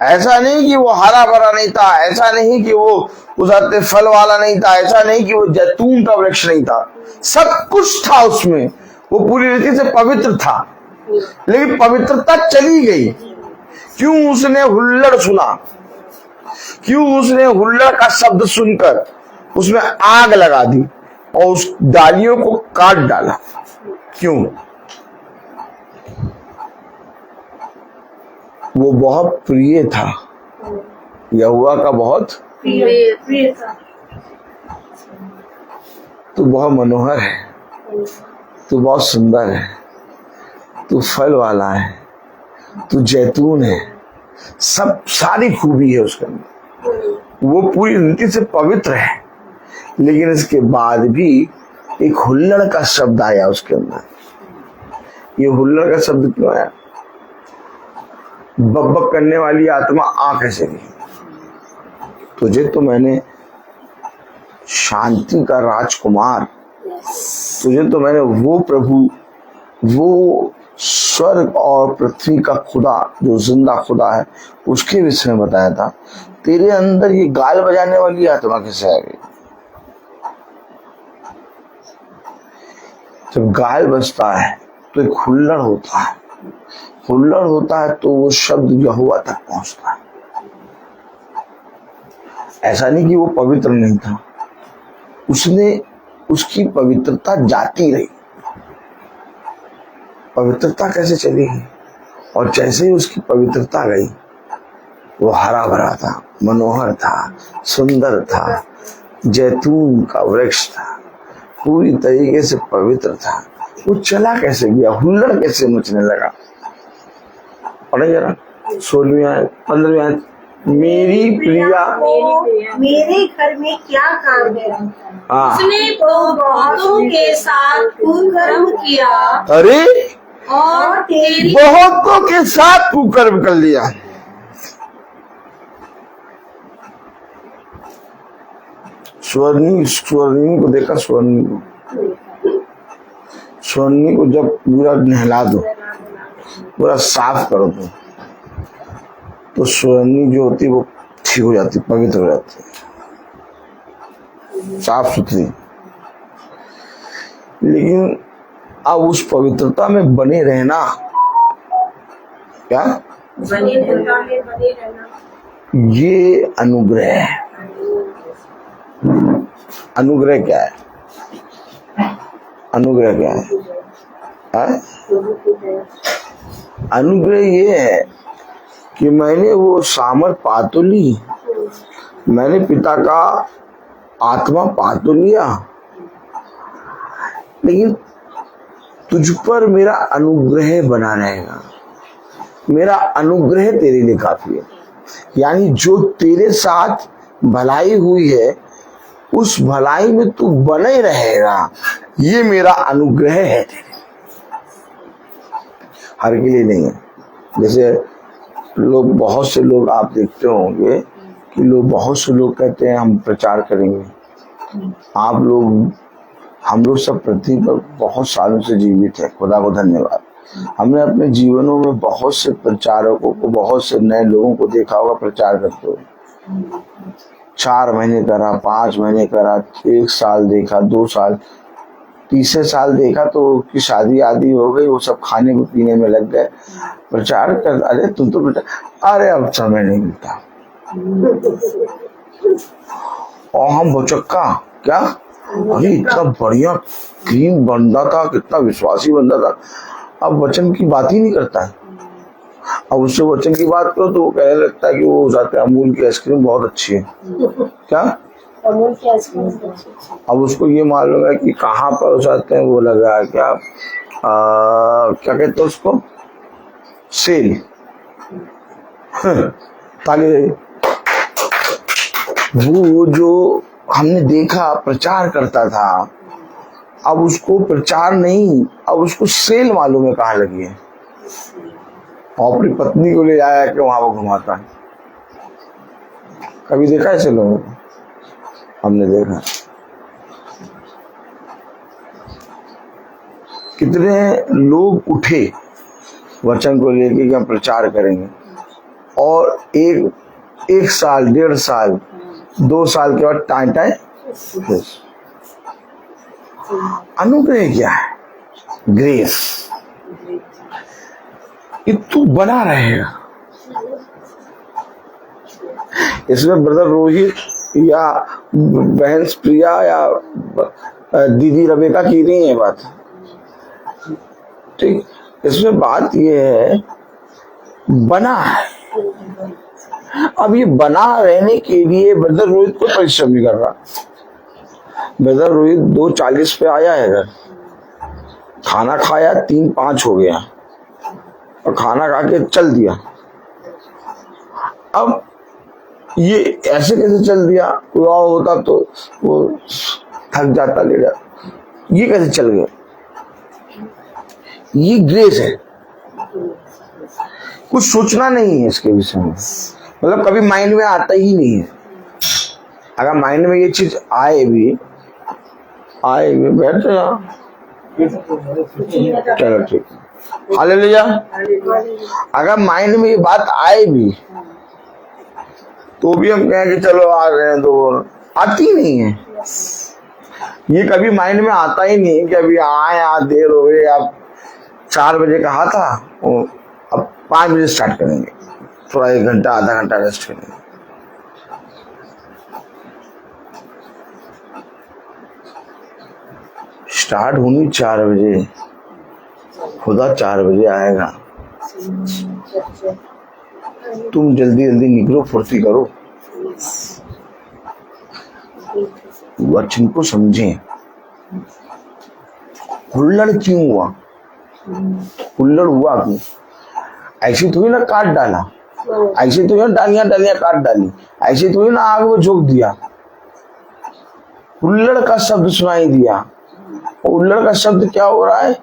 ऐसा नहीं कि वो हरा भरा नहीं था, ऐसा नहीं कि वो उस फल वाला नहीं था, ऐसा नहीं कि वो जैतून का वृक्ष नहीं था। सब कुछ था उसमें, वो पूरी रीति से पवित्र था, लेकिन पवित्रता चली गई। क्यों? उसने हुल्लड़ सुना। क्यों? उसने हुल्लड़ का शब्द सुनकर उसमें आग लगा दी और उस डालियों को काट डाला। क्यों? वो बहुत प्रिय था, यहोवा का बहुत प्रिय था। तू बहुत मनोहर है, तू बहुत सुंदर है, तू फल वाला है, तू जैतून है, सब सारी खूबी है उसके अंदर। वो पूरी रीति से पवित्र है, लेकिन इसके बाद भी एक हुल्लड़ का शब्द आया उसके अंदर। ये हुल्लड़ का शब्द क्यों आया? बकबक करने वाली आत्मा आ कैसे गई? तुझे तो मैंने शांति का राजकुमार, तुझे तो मैंने वो प्रभु, वो स्वर्ग और पृथ्वी का खुदा, जो जिंदा खुदा है, उसके विषय में बताया था। तेरे अंदर ये गाल बजाने वाली आत्मा कैसे आ गई? जब गाल बजता है तो एक हुल्लड़ होता है। हुल्लड़ होता है तो वो शब्द यहोवा तक पहुंचता है। ऐसा नहीं कि वो पवित्र नहीं था, उसकी पवित्रता जाती रही। पवित्रता कैसे चलेगी? और जैसे ही उसकी पवित्रता गई, वो हरा भरा था, मनोहर था, सुंदर था, जैतून का वृक्ष था, पूरी तरीके से पवित्र था। वो चला कैसे गया? हुल्लड़ कैसे मचने लगा? पढ़े जरा 16वीं आयत 15वीं आयत। मेरी प्रिया मेरे घर में क्या काम है? हाँ, उसने तो बहुतों के साथ कुकर्म किया अरे और तेरी बहुतों के साथ कुकर्म कर लिया। स्वर्णी को देखा, स्वर्णी को जब पूरा नहला दो, पूरा साफ कर दो, तो स्वर्णी जो होती वो ठीक हो जाती, पवित्र हो जाती, साफ सुथरी। लेकिन अब उस पवित्रता में बने रहना, क्या बने रहना ये अनुग्रह है। अनुग्रह क्या है? अनुग्रह क्या है? अनुग्रह ये है कि मैंने वो सामर्थ पा तो ली, मैंने पिता का आत्मा पा तो लिया, लेकिन तुझ पर मेरा अनुग्रह बना रहेगा, मेरा अनुग्रह तेरे लिए काफी है। यानी जो तेरे साथ भलाई हुई है उस भलाई में तू बने रहेगा, ये मेरा अनुग्रह है तेरे, हर के लिए नहीं है। जैसे लोग, बहुत से लोग आप देखते होंगे कि लोग, बहुत से लोग कहते हैं हम प्रचार करेंगे। आप लोग, हम लोग सब पृथ्वी पर बहुत सालों से जीवित है, खुदा को धन्यवाद। हमने अपने जीवनों में बहुत से प्रचारकों को, बहुत से नए लोगों को देखा होगा प्रचार करते हुए। 4 महीने करा, 5 महीने करा, 1 साल देखा, 2 साल, तीसरे साल देखा तो उसकी शादी आदि हो गई, वो सब खाने में पीने में लग गए। प्रचार कर, अरे तुम तो प्रचार, अरे अब समय नहीं मिलता। और हम भुचक्का क्या, अरे इतना बढ़िया क्रीम बंदा था, कितना विश्वासी बंदा था, अब वचन की बात ही नहीं करता है। अब उससे वचन की बात करो तो वो कहने लगता है कि वो जाते अमूल की आइसक्रीम बहुत अच्छी है। क्या अमूल की आइसक्रीम? अब उसको ये मालूम है कि कहाँ पर हो जाते हैं, वो लगा है क्या, क्या कहते हैं उसको, सेल। ताकि वो जो हमने देखा प्रचार करता था, अब उसको प्रचार नहीं, अब उसको सेल मालूम है कहाँ लगी है, और अपनी पत्नी को ले आया कि वहां वो घुमाता है। कभी देखा ऐसे लोगों को? हमने देखा। कितने लोग उठे वचन को लेके कि हम प्रचार करेंगे, और एक साल, 1.5 साल, 2 साल के बाद टाइम अनुग्रह क्या है? ग्रेस। ये तू बना रहेगा। इसमें ब्रदर रोहित या बहन प्रिया या दीदी रबेका की नहीं है बात, ठीक। इसमें बात ये है, बना है। अब ये बना रहने के लिए ब्रदर रोहित को परिश्रम नहीं कर रहा। ब्रदर रोहित 2:40 पे आया है घर, खाना खाया, 3-5 हो गया, और खाना खा के चल दिया। अब ये ऐसे कैसे चल दिया? कोई और होता तो वो थक जाता, ले जाता, ये कैसे चल गया? ये ग्रेस है। कुछ सोचना नहीं है इसके विषय में, मतलब कभी माइंड में आता ही नहीं है। अगर माइंड में ये चीज आए भी बैठ जाओ, चलो ठीक, हालेलुया। अगर माइंड में ये बात आए भी तो भी हम कहें कि चलो आ रहे हैं, तो आती नहीं है। ये कभी माइंड में आता ही नहीं कि अभी आए, आज देर हो गई, आप 4 बजे कहा था, अब 5 बजे स्टार्ट करेंगे, थोड़ा 1 घंटा आधा घंटा रेस्ट करेंगे। स्टार्ट होनी 4 बजे, खुदा 4 बजे आएगा। तुम जल्दी जल्दी निकलो, फुर्ती करो, वचन को समझें। हुल्लड़ क्यों हुआ? हुल्लड़ हुआ क्यों? ऐसी थोड़ी ना काट डाला, ऐसे तो ना डालियां काट डाली, ऐसे तो ना आग में झोंक दिया। हुल्लड़ का शब्द सुनाई दिया। हुल्लड़ का शब्द क्या हो रहा है?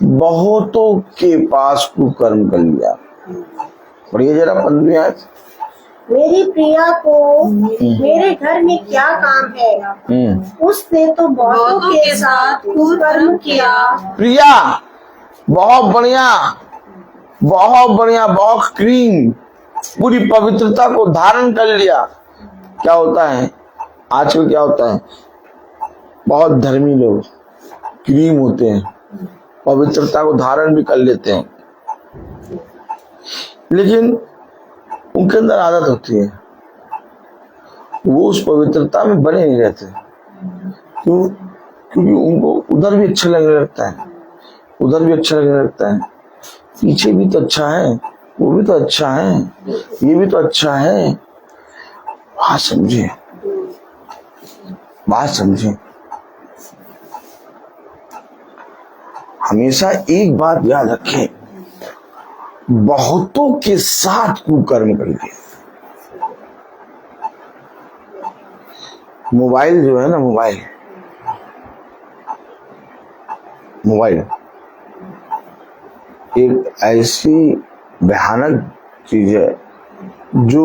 बहुतों के पास कुकर्म कर लिया। और ये जरा 15वीं आयत, मेरी प्रिया को मेरे घर में क्या काम है, उसने तो बहुतों के साथ कुकर्म किया। प्रिया बहुत बढ़िया, बहुत बढ़िया, बहुत क्लीन, पूरी पवित्रता को धारण कर लिया। क्या होता है आजकल, क्या होता है, बहुत धर्मी लोग क्लीन होते हैं, पवित्रता को धारण भी कर लेते हैं, लेकिन उनके अंदर आदत होती है, वो उस पवित्रता में बने नहीं रहते। क्यों? क्योंकि उनको उधर भी अच्छा लगने लगता है, उधर भी अच्छा लगने लगता है, पीछे भी तो अच्छा है, वो भी तो अच्छा है, ये भी तो अच्छा है। बात समझे, बात समझे। हमेशा एक बात याद रखें, बहुतों के साथ कुकर्म करिए। मोबाइल जो है ना, मोबाइल एक ऐसी भयानक चीज है जो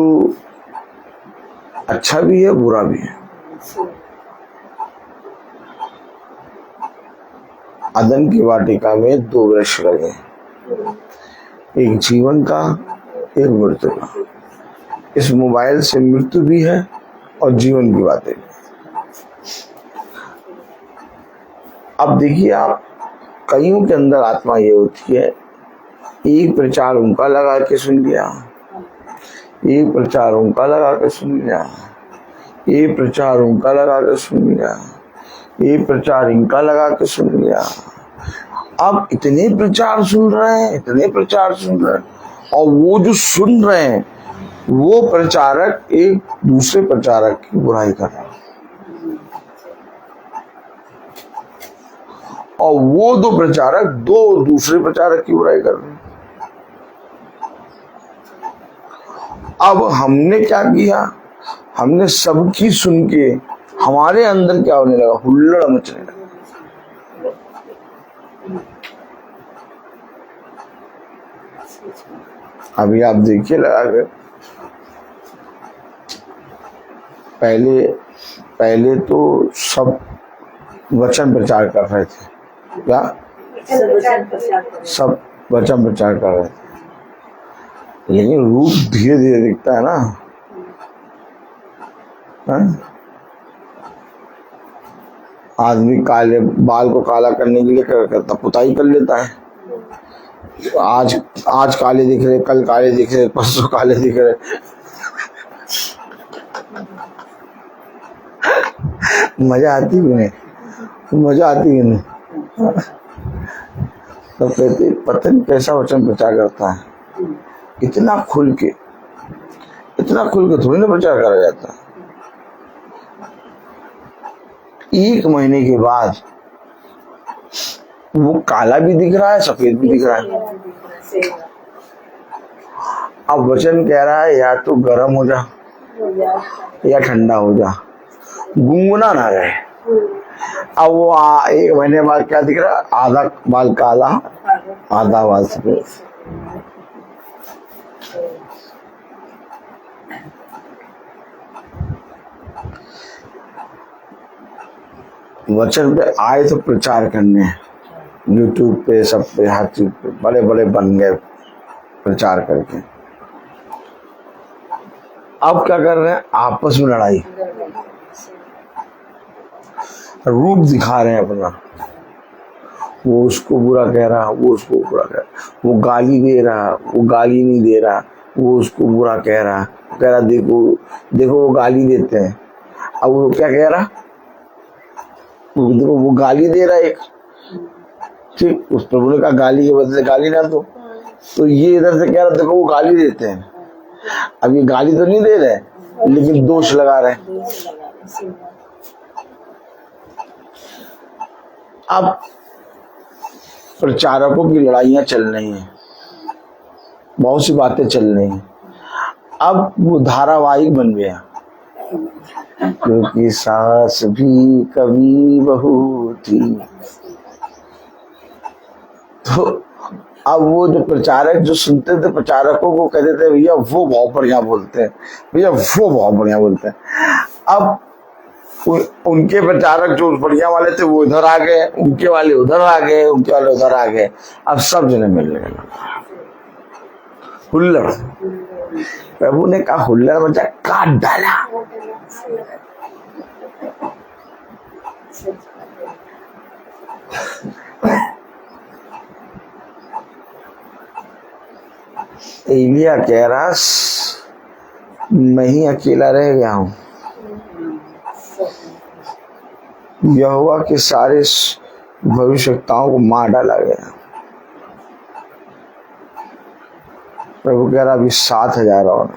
अच्छा भी है बुरा भी है। अदन की वाटिका में 2 वृक्ष लगे, एक जीवन का, एक मृत्यु का। इस मोबाइल से मृत्यु भी है और जीवन की बातें भी। अब देखिए आप, कईयों के अंदर आत्मा ये होती है, एक प्रचार उनका लगा के सुन लिया, एक प्रचार उनका लगा के सुन लिया, एक प्रचार उनका लगा के सुन लिया, एक प्रचार इनका लगा के सुन लिया। अब इतने प्रचार सुन रहे हैं, इतने प्रचार सुन रहे हैं, और वो जो सुन रहे हैं वो प्रचारक एक दूसरे प्रचारक की बुराई कर रहे हैं, और वो 2 प्रचारक 2 दूसरे प्रचारक की बुराई कर रहे हैं। अब हमने क्या किया, हमने सबकी सुन के हमारे अंदर क्या होने लगा, हुल्लड़ मचने लगा। अभी आप देखिए लगा कर, पहले तो सब वचन प्रचार कर रहे थे, क्या सब वचन प्रचार कर रहे थे, लेकिन रूप धीरे धीरे दिखता है ना। आदमी काले बाल को काला करने के लिए क्या करता, पुताई कर लेता है। आज काले दिख रहे, कल काले दिख रहे, परसों काले दिख रहे। मजा आती है नहीं, मजा आती है नहीं। तो कहते पता नहीं कैसा वचन प्रचार करता है, इतना खुल के थोड़ी ना प्रचार करा जाता। 1 महीने के बाद वो काला भी दिख रहा है, सफेद भी दिख रहा है। अब वचन कह रहा है या तो गर्म हो जा या ठंडा हो जा, गुनगुना ना रहे। अब वो 1 महीने बाद क्या दिख रहा है, आधा बाल काला आधा बाल सफेद। वचन पे आए तो प्रचार करने, यूट्यूब पे, सब पे, हर चीज पे बड़े बड़े बन गए प्रचार करके। अब क्या कर रहे हैं, आपस में लड़ाई, रूप दिखा रहे हैं अपना। वो उसको बुरा कह रहा, वो उसको बुरा कह रहा, वो गाली दे रहा, वो गाली नहीं दे रहा, वो उसको बुरा कह रहा, कह रहा देखो वो गाली देते हैं। अब वो क्या कह रहा, देखो वो गाली दे रहा है एक, ठीक, उस प्रभु ने कहा गाली के बदले गाली ना दो, तो ये इधर से कह रहा देखो वो गाली देते हैं। अब ये गाली तो नहीं दे रहे लेकिन दोष लगा रहे हैं। अब प्रचारकों की लड़ाइयां चल रही हैं, बहुत सी बातें चल रही हैं। अब वो धारावाहिक बन गया, क्योंकि सास भी कभी बहू थी। तो अब वो जो प्रचारक जो सुनते थे प्रचारकों को कहते थे भैया वो बहुत बढ़िया बोलते हैं, भैया वो बहुत बढ़िया बोलते हैं। अब उनके प्रचारक जो बढ़िया वाले थे वो इधर आ गए, उनके वाले उधर आ गए, उनके वाले उधर आ गए। अब सब जने मिलने लगे, हुल्लड़। प्रभु ने कहा हुल्लड़ मचा, काट डाला। एलिया कह रहा मैं ही अकेला रह गया हूं, यहोवा के सारे भविष्यवक्ताओं को मार डाला गया। प्रभु कह रहा अभी 7,000 और।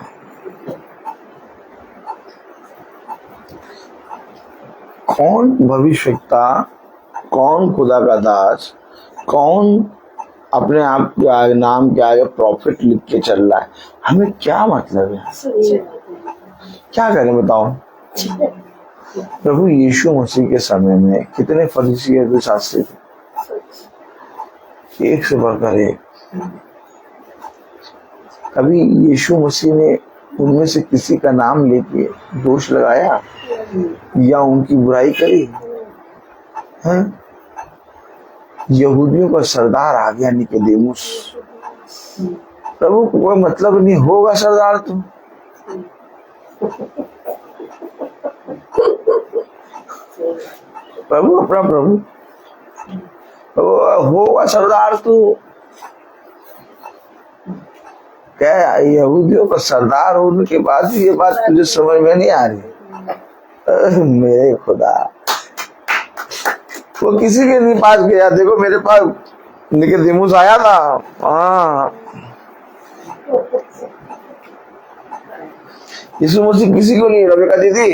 कौन भविष्यवक्ता, कौन खुदा का दास कौन अपने आप के आगे, नाम के आगे प्रॉफिट लिख के चल रहा है? हमें क्या मतलब है? क्या करें बताओ? प्रभु यीशु मसीह के समय में कितने फरीसी और शास्त्री थे, एक से बढ़कर एक। कभी यीशु मसीह ने उनमें से किसी का नाम लेके दोष लगाया या उनकी बुराई करी? हैं? यहूदियों का सरदार आ गया निकोदेमुस। प्रभु को कोई मतलब नहीं होगा सरदार तुम, प्रभु अपना प्रभु होगा सरदार तू। क्या यहूदियों का सरदार होने के बाद भी ये बात तुझे समझ में नहीं आ रही? मेरे खुदा, वो किसी के नहीं पास गया। देखो मेरे पास निकोदेमुस आया था, हाँ। यीशु मसीह किसी को नहीं, रबिका दीदी,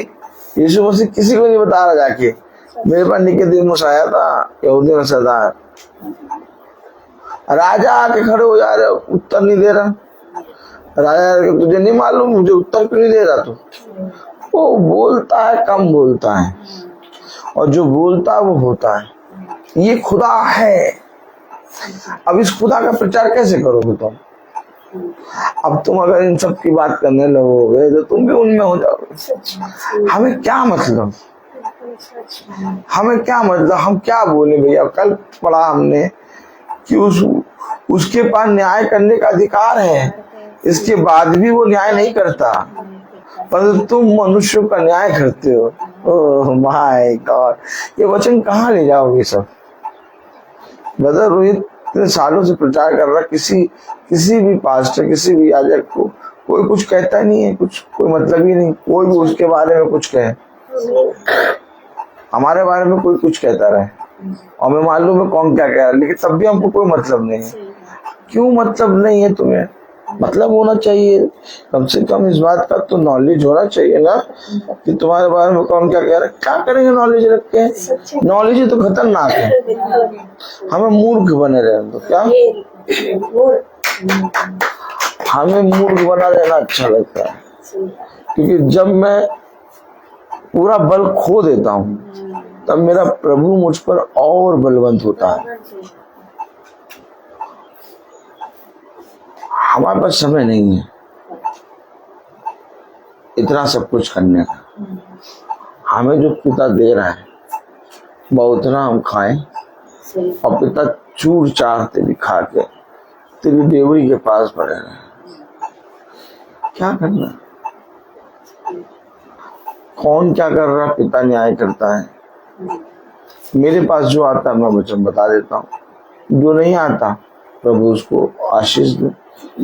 यीशु मसीह किसी को नहीं बता रहा जाके, मेरे पास निकोदेमुस आया था, यहूदियों का सरदार। राजा आके खड़े हो जा रहे, उत्तर नहीं दे रहा। राजा तुझे नहीं मालूम, मुझे उत्तर क्यों नहीं दे रहा तू? वो बोलता है, कम बोलता है, और जो बोलता है वो होता है। ये खुदा है। अब इस खुदा का प्रचार कैसे करोगे तुम? अब तुम अगर इन सब की बात करने लगोगे तो तुम भी उनमें हो जाओगे। हमें क्या मतलब? हमें क्या मतलब? हम क्या बोले भैया? कल पढ़ा हमने कि उसके पास न्याय करने का अधिकार है, इसके बाद भी वो न्याय नहीं करता, पर तुम मनुष्यों का न्याय करते हो। ओह माय गॉड, ये वचन कहाँ ले जाओगे सब? ब्रदर रोहित इतने सालों से प्रचार कर रहा, किसी भी पास्टर, किसी भी याजक को कोई कुछ कहता नहीं है, कुछ कोई मतलब ही नहीं। कोई भी उसके बारे में कुछ कहे, हमारे बारे में कोई कुछ कहता रहे, और हमें मालूम है कौन क्या कह रहा है, लेकिन तब भी हमको कोई मतलब नहीं है। क्यों मतलब नहीं है तुम्हें? मतलब होना चाहिए, कम से कम इस बात का तो नॉलेज होना चाहिए ना कि तुम्हारे बारे में कौन क्या कह रहा है। क्या करेंगे नॉलेज रख के? नॉलेज ही तो खतरनाक है, हमें मूर्ख बने रहे तो क्या? हमें मूर्ख बना देना अच्छा लगता है, क्योंकि जब मैं पूरा बल खो देता हूँ तब मेरा प्रभु मुझ पर और बलवंत होता है। हमारे पास समय नहीं है इतना सब कुछ करने का। हमें जो पिता दे रहा है बहुत उतना हम खाएं, और पिता चूर चार तेरी खा के तेरी देवरी के पास पड़े रहे। क्या करना? कौन क्या कर रहा? पिता न्याय करता है। मेरे पास जो आता है मैं वचन बता देता हूँ, जो नहीं आता प्रभु उसको आशीष दे,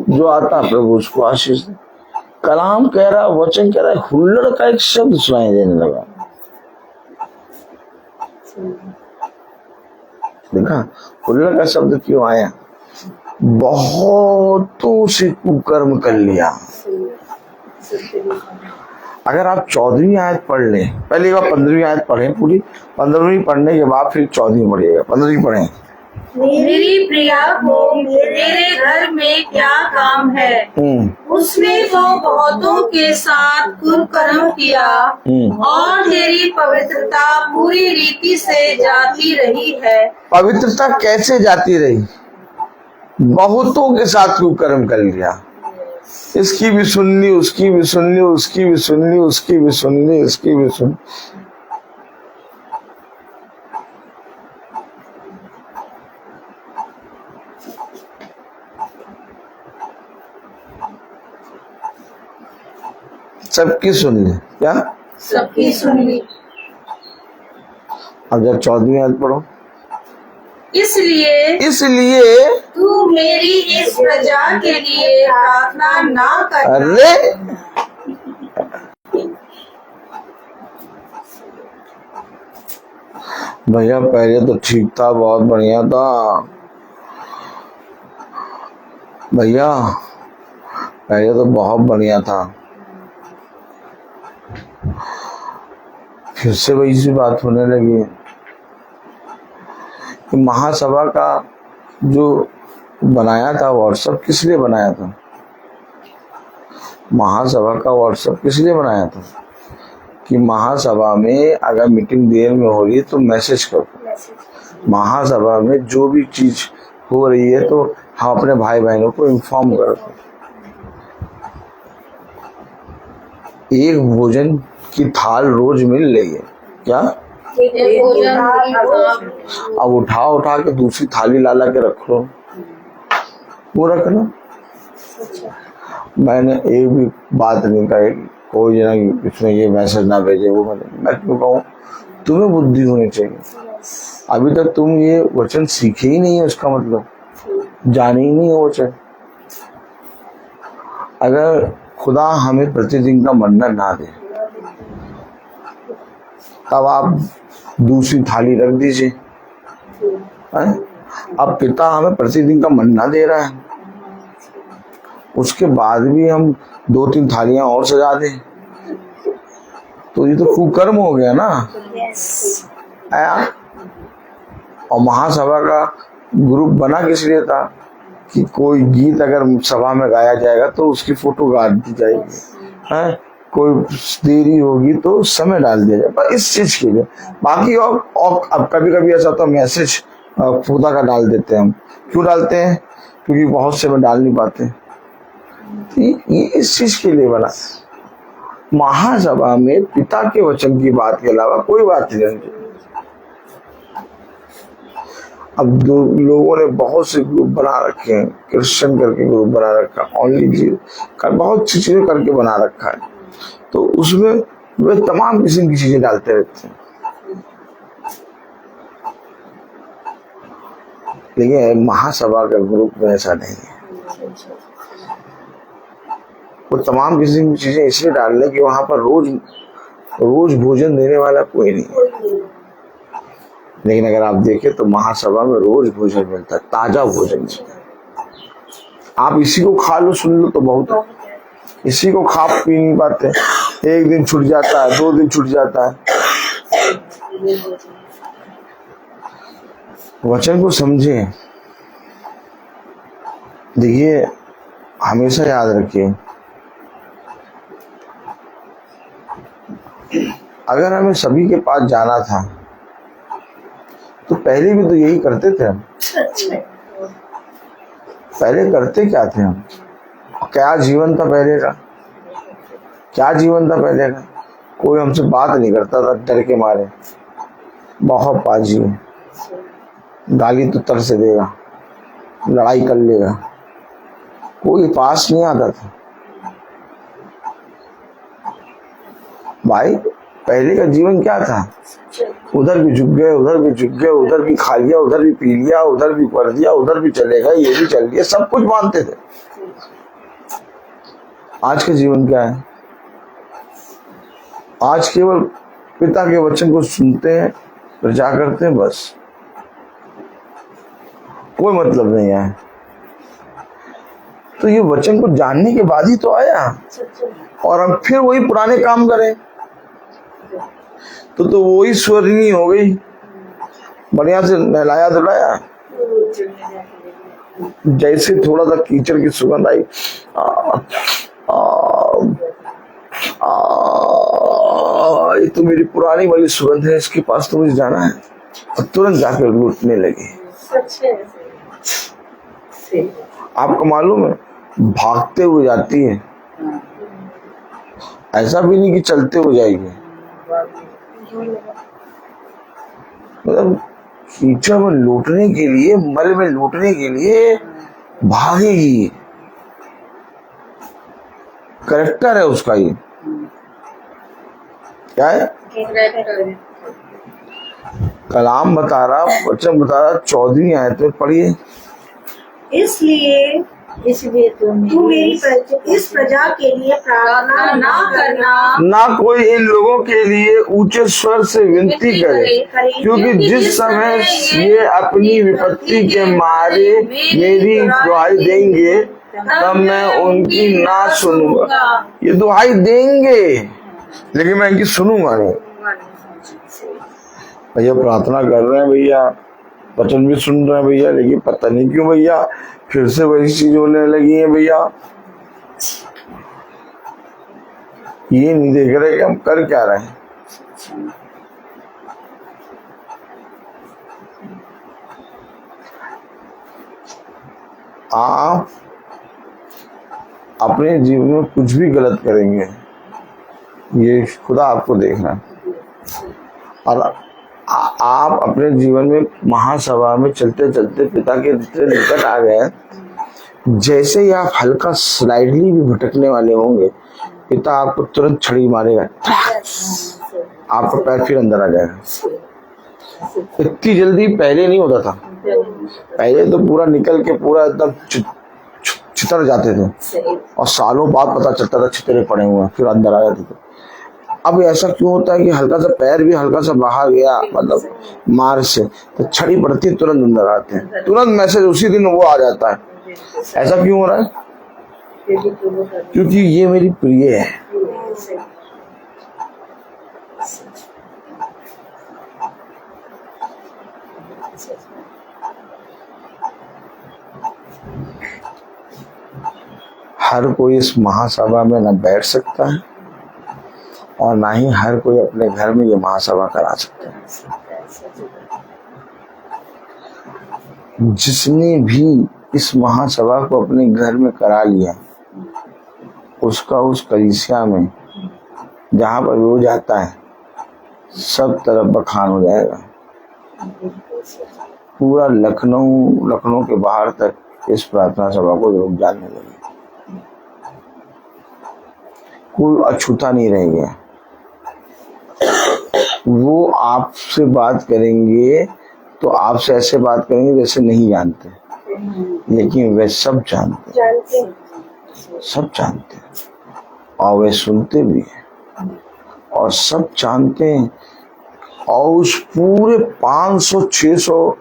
जो आता प्रभु उसको आशीष दे। कलाम कह रहा, वचन कह रहा है, हुल्लड़ का एक शब्द सुनाई देने लगा। देखा हुल्लड़ का शब्द क्यों आया? बहुतों से कुकर्म कर लिया। अगर आप 14वीं आयत पढ़ लें, पहले एक बार 15वीं आयत पढ़ें पूरी, 15वीं पढ़ने के बाद फिर 14वीं पढ़िएगा। 15वीं पढ़ें। मेरी प्रिया को तेरे घर में क्या काम है? उसने तो बहुतों के साथ कुकर्म किया और तेरी पवित्रता पूरी रीति से जाती रही है। पवित्रता कैसे जाती रही? बहुतों के साथ कुकर्म कर लिया। इसकी भी सुन ली, उसकी भी सुन ली, उसकी भी सुन ली, उसकी भी सुन ली, इसकी भी सुन। सबकी सुन ली। क्या? सबकी सुन ली। अब जब 14वीं आयत पढ़ो। इसलिए तू मेरी इस प्रजा के लिए प्रार्थना ना कर। अरे भैया पहले तो ठीक था, बहुत बढ़िया था भैया, पहले तो बहुत बढ़िया था, फिर से वही सी बात होने लगी कि महासभा का जो बनाया था व्हाट्सएप, किस लिए बनाया था? महासभा का व्हाट्सएप किस लिए बनाया था? कि महासभा में अगर मीटिंग देर में हो रही है तो मैसेज करो। महासभा में जो भी चीज हो रही है तो हम अपने भाई बहनों को इन्फॉर्म करो। एक भोजन की थाल रोज मिल रही है क्या? अब उठा के दूसरी थाली ला के रख लो, वो रख लो। मैंने एक भी बात नहीं कही कोई जना इसमें ये मैसेज ना भेजे, वो मैं क्यों कहूँ? तुम्हें बुद्धि होनी चाहिए। अभी तक तुम ये वचन सीखे ही नहीं है, उसका मतलब जाने ही नहीं है वचन। अगर खुदा हमें प्रतिदिन का मन्ना ना दे तब आप दूसरी थाली रख दीजिए। अब पिता हमें प्रतिदिन का मन्ना दे रहा है, उसके बाद भी हम 2-3 थालियां और सजा दें तो ये तो कुकर्म हो गया ना। आया। और महासभा का ग्रुप बना किस लिए था? कि कोई गीत अगर सभा में गाया जाएगा तो उसकी फोटो गाड़ दी जाएगी, है कोई देरी होगी तो समय डाल दिया जाएगा, इस चीज के लिए। बाकी और अब कभी कभी ऐसा होता है मैसेज खुदा का डाल देते हैं हम। क्यों डालते हैं? क्योंकि बहुत से में डाल नहीं पाते। ये इस चीज के लिए बना। महासभा में पिता के वचन की बात के अलावा कोई बात नहीं। अब लोगों ने बहुत से ग्रुप बना रखे हैं, क्रिश्चियन करके ग्रुप बना रखा, ओनली जीव बहुत सी चीजें करके बना रखा है, तो उसमें वे तमाम किस्म की चीजें डालते रहते हैं। लेकिन महासभा का ग्रुप में ऐसा नहीं है। वो तमाम किस्म की चीजें इसलिए डाल रहे कि वहां पर रोज भोजन देने वाला कोई नहीं। लेकिन अगर आप देखें तो महासभा में रोज भोजन मिलता है, ताजा भोजन मिलता है। आप इसी को खा लो सुन लो तो बहुत है, इसी को खा पी नहीं पाते। एक दिन छूट जाता है, 2 दिन छूट जाता है। वचन को समझे। देखिए हमेशा याद रखिए, अगर हमें सभी के पास जाना था तो पहले भी तो यही करते थे हम। पहले करते क्या थे हम? क्या जीवन था पहले का? क्या जीवन था पहले का? कोई हमसे बात नहीं करता था डर के मारे। बहुत पाजी है, गाली तो तर से देगा, लड़ाई कर लेगा, कोई पास नहीं आता था। भाई पहले का जीवन क्या था? उधर भी झुक गए, उधर भी झुक गए, उधर भी खा लिया, उधर भी पी लिया, उधर भी कर दिया, उधर भी चले गए, ये भी चल लिया, सब कुछ मानते थे। आज का जीवन क्या है? आज केवल पिता के वचन को सुनते हैं, प्रजा करते हैं, बस कोई मतलब नहीं है। तो ये वचन को जानने के बाद ही तो आया, और हम फिर वही पुराने काम करें तो वही स्वर्णीय हो गई। बढ़िया से नहलाया धुलाया, जैसे थोड़ा सा कीचड़ की सुगंध आई, ये तो मेरी पुरानी वाली सुगंध है, इसके पास तो मुझे जाना है, और तुरंत जाकर लूटने लगे। आपको मालूम है, भागते हुए जाती है, ऐसा भी नहीं कि चलते हुए जाएगी। मतलब कीचड़ में लूटने के लिए, मल में लूटने के लिए भागेगी। करेक्टर है उसका ये। क्या है? कलाम बता रहा, वचन बता रहा, 14वीं आयत में पढ़िए। इसलिए तू मेरी इस प्रजा के लिए प्रार्थना ना करना, ना कोई इन लोगों के लिए ऊंचे स्वर से विनती करे, क्योंकि जिस समय ये अपनी विपत्ति के मारे मेरी दुहाई देंगे तब मैं उनकी ना सुनूंगा। ये दुहाई देंगे लेकिन मैं इनकी सुनूंगा नहीं। भैया प्रार्थना कर रहे हैं, भैया वचन भी सुन रहे हैं भैया, लेकिन पता नहीं क्यों भैया फिर से वही चीज होने लगी है भैया। ये नहीं देख रहे कि हम कर क्या रहे हैं। आप अपने जीवन में कुछ भी गलत करेंगे, ये खुदा आपको देख रहा है। और आप अपने जीवन में महासभा में चलते चलते पिता के इतने निकट आ गए, जैसे ही आप हल्का स्लाइडली भी भटकने वाले होंगे, पिता आपको तुरंत छड़ी मारेगा, आपका पैर फिर अंदर आ जाएगा। इतनी जल्दी पहले नहीं होता था। पहले तो पूरा निकल के पूरा एकदम छितर जाते थे और सालों बाद पता चलता था छितरे पड़े हुए हैं, फिर अंदर आ जाते थे। अब ऐसा क्यों होता है कि हल्का सा पैर भी हल्का सा बाहर गया, मतलब मार से, तो छड़ी पड़ती है, तुरंत अंदर आते हैं, तुरंत मैसेज उसी दिन वो आ जाता है। ऐसा क्यों हो रहा है? क्योंकि ये मेरी प्रिय है। हर कोई इस महासभा में न बैठ सकता है और ना ही हर कोई अपने घर में ये महासभा करा सकता है। जिसने भी इस महासभा को अपने घर में करा लिया, उसका उस कलीसिया में जहां पर वो जाता है सब तरफ बखान हो जाएगा। पूरा लखनऊ के बाहर तक इस प्रार्थना सभा को लोग जानने लगे। कोई अछूता नहीं रह गया। वो आपसे बात करेंगे तो आपसे ऐसे बात करेंगे जैसे नहीं जानते, लेकिन वे सब जानते हैं, सब जानते हैं और वे सुनते भी हैं और सब जानते हैं। और उस पूरे 500-600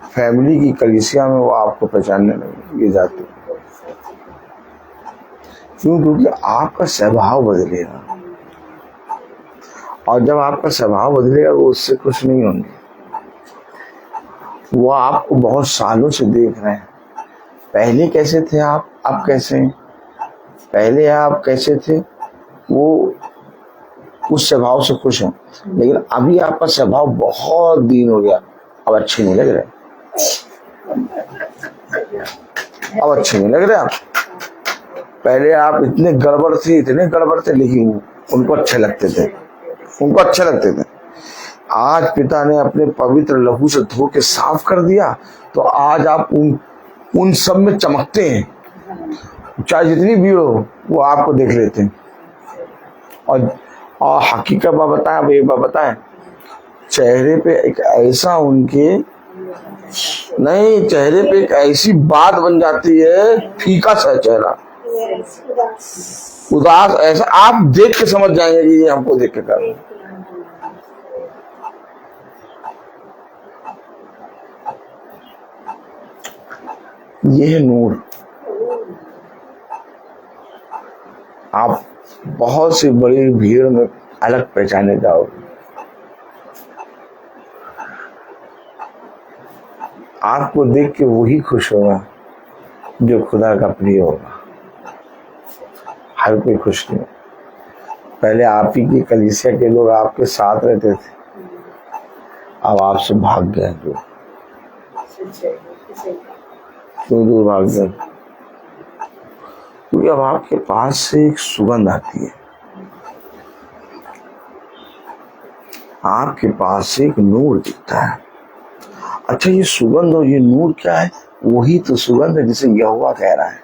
फैमिली की कलीसिया में वो आपको पहचानने लगे जाते। क्यों? क्योंकि आपका स्वभाव बदलेगा, और जब आपका स्वभाव बदलेगा वो उससे खुश नहीं होंगे। वो आपको बहुत सालों से देख रहे हैं, पहले कैसे थे आप, अब कैसे हैं। पहले आप कैसे थे, वो उस स्वभाव से खुश हैं, लेकिन अभी आपका स्वभाव बहुत दिन हो गया, अब अच्छे नहीं लग रहे, अब अच्छे नहीं लग रहे आप। पहले आप इतने गड़बड़ थे, लेकिन उनको अच्छे लगते थे, उनको अच्छे लगते थे। आज पिता ने अपने पवित्र लहू से धो के साफ कर दिया, तो आज आप उन सब में चमकते हैं। चाहे जितनी भीड़ हो वो आपको देख लेते हैं। और हकीकत बताएं, चेहरे पे एक ऐसा चेहरे पे एक ऐसी बात बन जाती है, फीका सा चेहरा, उदास, ऐसा आप देख के समझ जाएंगे कि ये हमको देख के कर रहे हैं। ये है नूर। आप बहुत सी बड़ी भीड़ में अलग पहचाने जाओगे। आपको देख के वही खुश होगा जो खुदा का प्रिय होगा। हर कोई खुश नहीं। पहले आप ही की कलीसिया के लोग आपके साथ रहते थे, अब आपसे भाग गए। क्यों दूर भाग गए? क्योंकि अब आपके पास से एक सुगंध आती है, आपके पास से एक नूर दिखता है। अच्छा, ये सुगंध और ये नूर क्या है? वही तो सुगंध है जिसे यहोवा कह रहा है।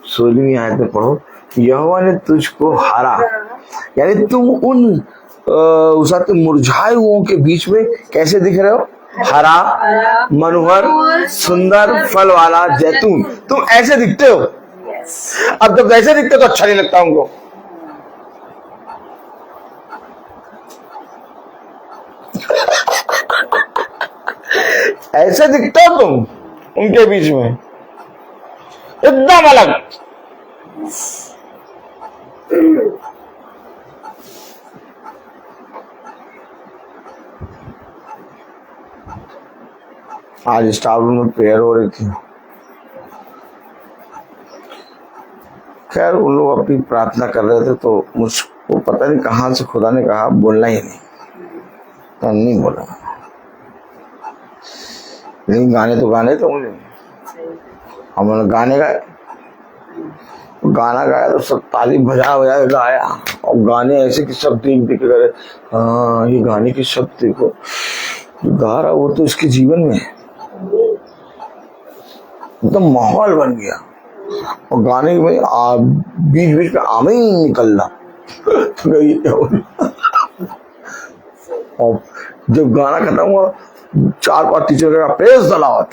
16वीं आयत में पढ़ो, यहोवा ने तुझको हरा, यानी तुम उन मुरझाए हुओं के बीच में कैसे दिख रहे हो? हरा, मनोहर, सुंदर फल वाला जैतून, तुम ऐसे दिखते हो। अब जब ऐसे दिखते हो तो अच्छा नहीं लगता उनको। ऐसे दिखते हो तुम उनके बीच में, एकदम अलग। आज स्टाफ रूम में प्रेयर हो रही थी। खैर उन लोग अपनी प्रार्थना कर रहे थे तो मुझको पता नहीं कहाँ से खुदा ने कहा बोलना ही नहीं, तो नहीं बोला। लेकिन गाने तो मुझे, हमने गाने गाए, गाना गाया तो सब ताली बजा गाया, और गाने ऐसे कि सब देख कर हाँ ये गाने के शब्द देखो, गा रहा वो तो इसके जीवन में एकदम माहौल बन गया। और गाने में बीच बीच में आमे ही निकल रहा तो ये क्या हो रहा। और जब गाना खत्म हुआ 4-5 टीचर का प्रेज द लॉर्ड,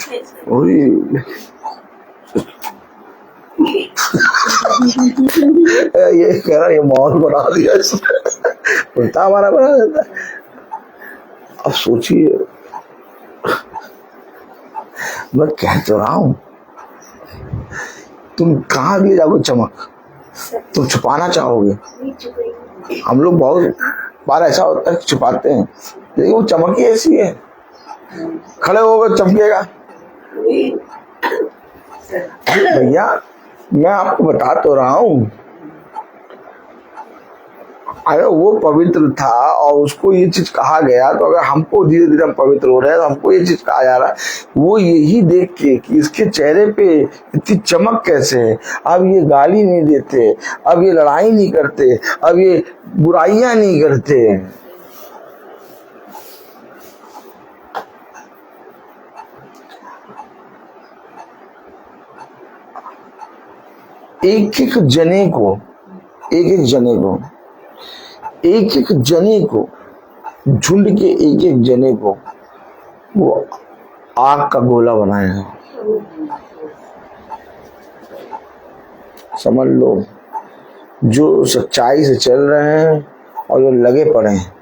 ये कह रहा ये माहौल बना दिया इसने, उल्टा हमारा बना देता। अब सोचिए, मैं कह तो रहा हूं तुम कहाँ लिए जाओगे चमक, तुम छुपाना चाहोगे। हम लोग बहुत बार ऐसा होता है छुपाते हैं, लेकिन वो चमक ही ऐसी है, खड़े होकर चमकेगा। भैया मैं आपको बता तो रहा हूं, अगर वो पवित्र था और उसको ये चीज कहा गया, तो अगर हमको धीरे धीरे हम पवित्र हो रहे हैं तो हमको ये चीज कहा जा रहा है, वो यही देख के कि इसके चेहरे पे इतनी चमक कैसे है। अब ये गाली नहीं देते, अब ये लड़ाई नहीं करते, अब ये बुराइयां नहीं करते। एक एक जने को झुंड के एक एक जने को वो आग का गोला बनाया। समझ लो, जो सच्चाई से चल रहे हैं और जो लगे पड़े हैं,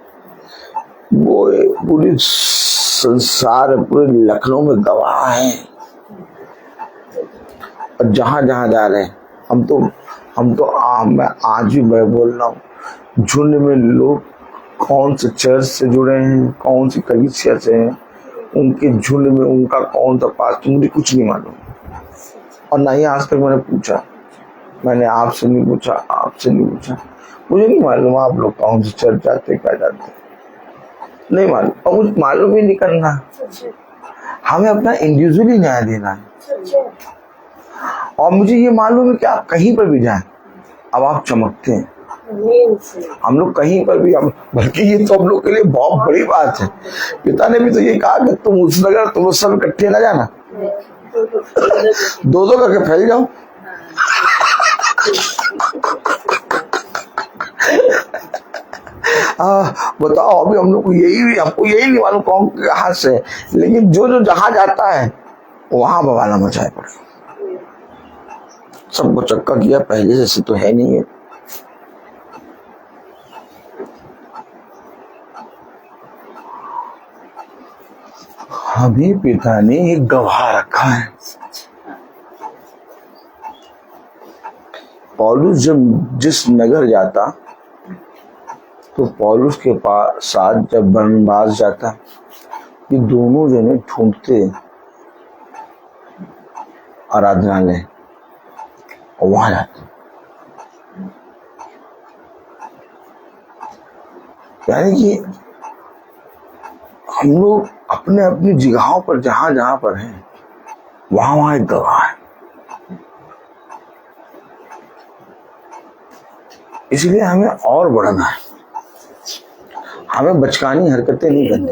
वो पूरी संसार पूरे लखनऊ में गवाह हैं। और जहां जहां जा रहे हैं, मैं आज भी मैं बोल रहा हूँ, झुंड में लोग कौन से चर्च से जुड़े हैं, कौन सी कलीसिया से हैं, उनके झुंड में उनका कौन सा पास, मुझे कुछ नहीं मालूम। और ना ही आज तक मैंने पूछा, मैंने आपसे नहीं पूछा, मुझे नहीं मालूम आप लोग कौन से चर्च जाते, क्या जाते, नहीं मालूम। और मुझे मालूम ही नहीं करना, हमें अपना इंडिविजुअली न्याय देना है। और मुझे ये मालूम है कि आप कहीं पर भी जाएं, अब आप चमकते हैं। हम लोग कहीं पर भी, बल्कि ये तो हम लोग के लिए बहुत बड़ी बात है। पिता ने भी तो ये कहा कि तुम उस नगर, तुम उस सब इकट्ठे ना जाना, 2-2 करके फैल जाओ। बताओ, अभी हम लोग को हमको यही नहीं मालूम कौन कहाँ से, लेकिन जो जहां जाता है वहां बवाला मचाए पड़े। सबको चक्का किया, पहले जैसे तो है नहीं है। हमें पिता ने एक गवाह रखा है। पौलुस जब जिस नगर जाता, तो पौलुस के पास साथ जब बरनबास जाता, ये दोनों जने ढूंढते आराधनालय और वहां जाते। यानी कि हम लोग अपने अपनी जगहों पर जहां जहां पर हैं, वहां एक गवाह है। इसलिए हमें और बढ़ना है, हमें बचकानी हरकतें नहीं करनी।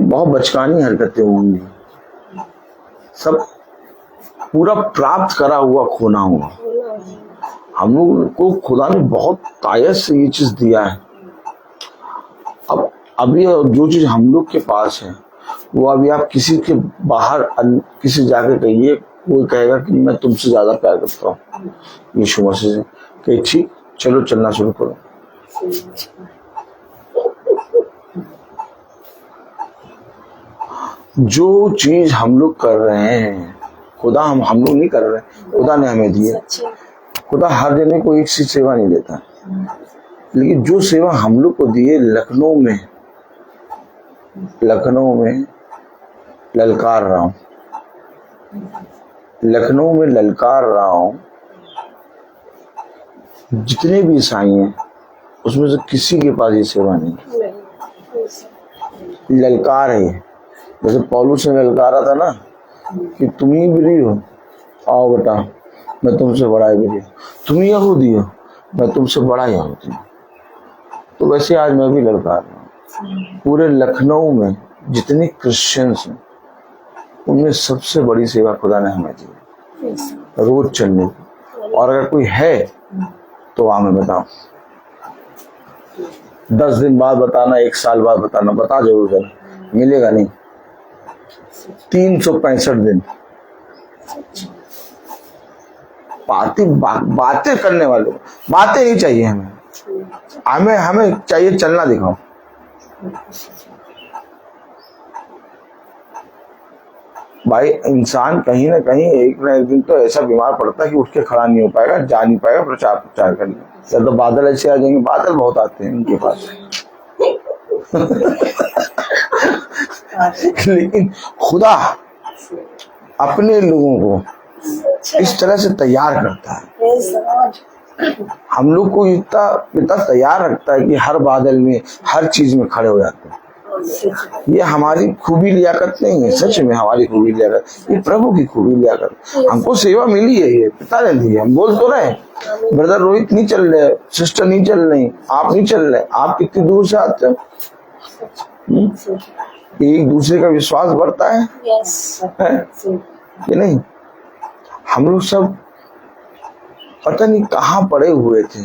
बहुत बचकानी हरकतें होंगी, सब पूरा प्राप्त करा हुआ खोना हुआ। हम लोग को खुदा ने बहुत तायत से ये चीज दिया है। अब अभी जो चीज हम लोग के पास है, वो अभी आप किसी के बाहर किसी जाकर कहिए, कोई कहेगा कि मैं तुमसे ज्यादा प्यार करता हूँ यीशु मसीह से, कि ठीक चलो चलना शुरू करो। जो चीज हम लोग कर रहे हैं, खुदा हम लोग नहीं कर रहे, खुदा ने हमें दी है। खुदा हर जने को एक सी सेवा नहीं देता, लेकिन जो सेवा हम लोग को दी है लखनऊ में ललकार रहा हूँ, लखनऊ में ललकार रहा हूँ। जितने भी ईसाई हैं उसमें से किसी के पास ये सेवा नहीं, ललकार है। जैसे पौलुस ने ललकारा था ना कि तुम ही बिरी हो, आओ बेटा मैं तुमसे बड़ा ही बिरी, तुम ही यहूदी हो, मैं तुमसे बड़ा यहूदी हूँ। तो वैसे आज मैं भी ललकार रहा हूँ। पूरे लखनऊ में जितने क्रिश्चियंस हैं उनमें सबसे बड़ी सेवा खुदा ने हमें दी, रोज चलने की। और अगर कोई है तो वहां मैं बताऊं, 10 दिन बाद बताना, 1 साल बाद बताना, बता जरूर देना, मिलेगा नहीं। 365 दिन बातें करने वालों, बातें नहीं चाहिए हमें, हमें चाहिए चलना दिखाओ। भाई इंसान कहीं ना कहीं एक ना एक दिन तो ऐसा बीमार पड़ता है कि उठ के खड़ा नहीं हो पाएगा, जा नहीं पाएगा प्रचार करने। या तो बादल ऐसे आ जाएंगे, बादल बहुत आते हैं उनके पास लेकिन खुदा अपने लोगों को इस तरह से तैयार करता है, हम लोग को इतना तैयार रखता है कि हर बादल में, हर चीज में खड़े हो जाते हैं। ये हमारी खूबी लियाकत नहीं है, सच में हमारी खूबी लियाकत, ये प्रभु की खूबी लियाकत। हमको सेवा मिली है, ये पिता ने दी है। हम बोल तो रहे ब्रदर रोहित नहीं चल रहे, सिस्टर नहीं चल रही, आप नहीं चल रहे, आप कितनी दूर से आते हो। एक दूसरे का विश्वास बढ़ता है, कि नहीं। हम लोग सब पता नहीं कहाँ पड़े हुए थे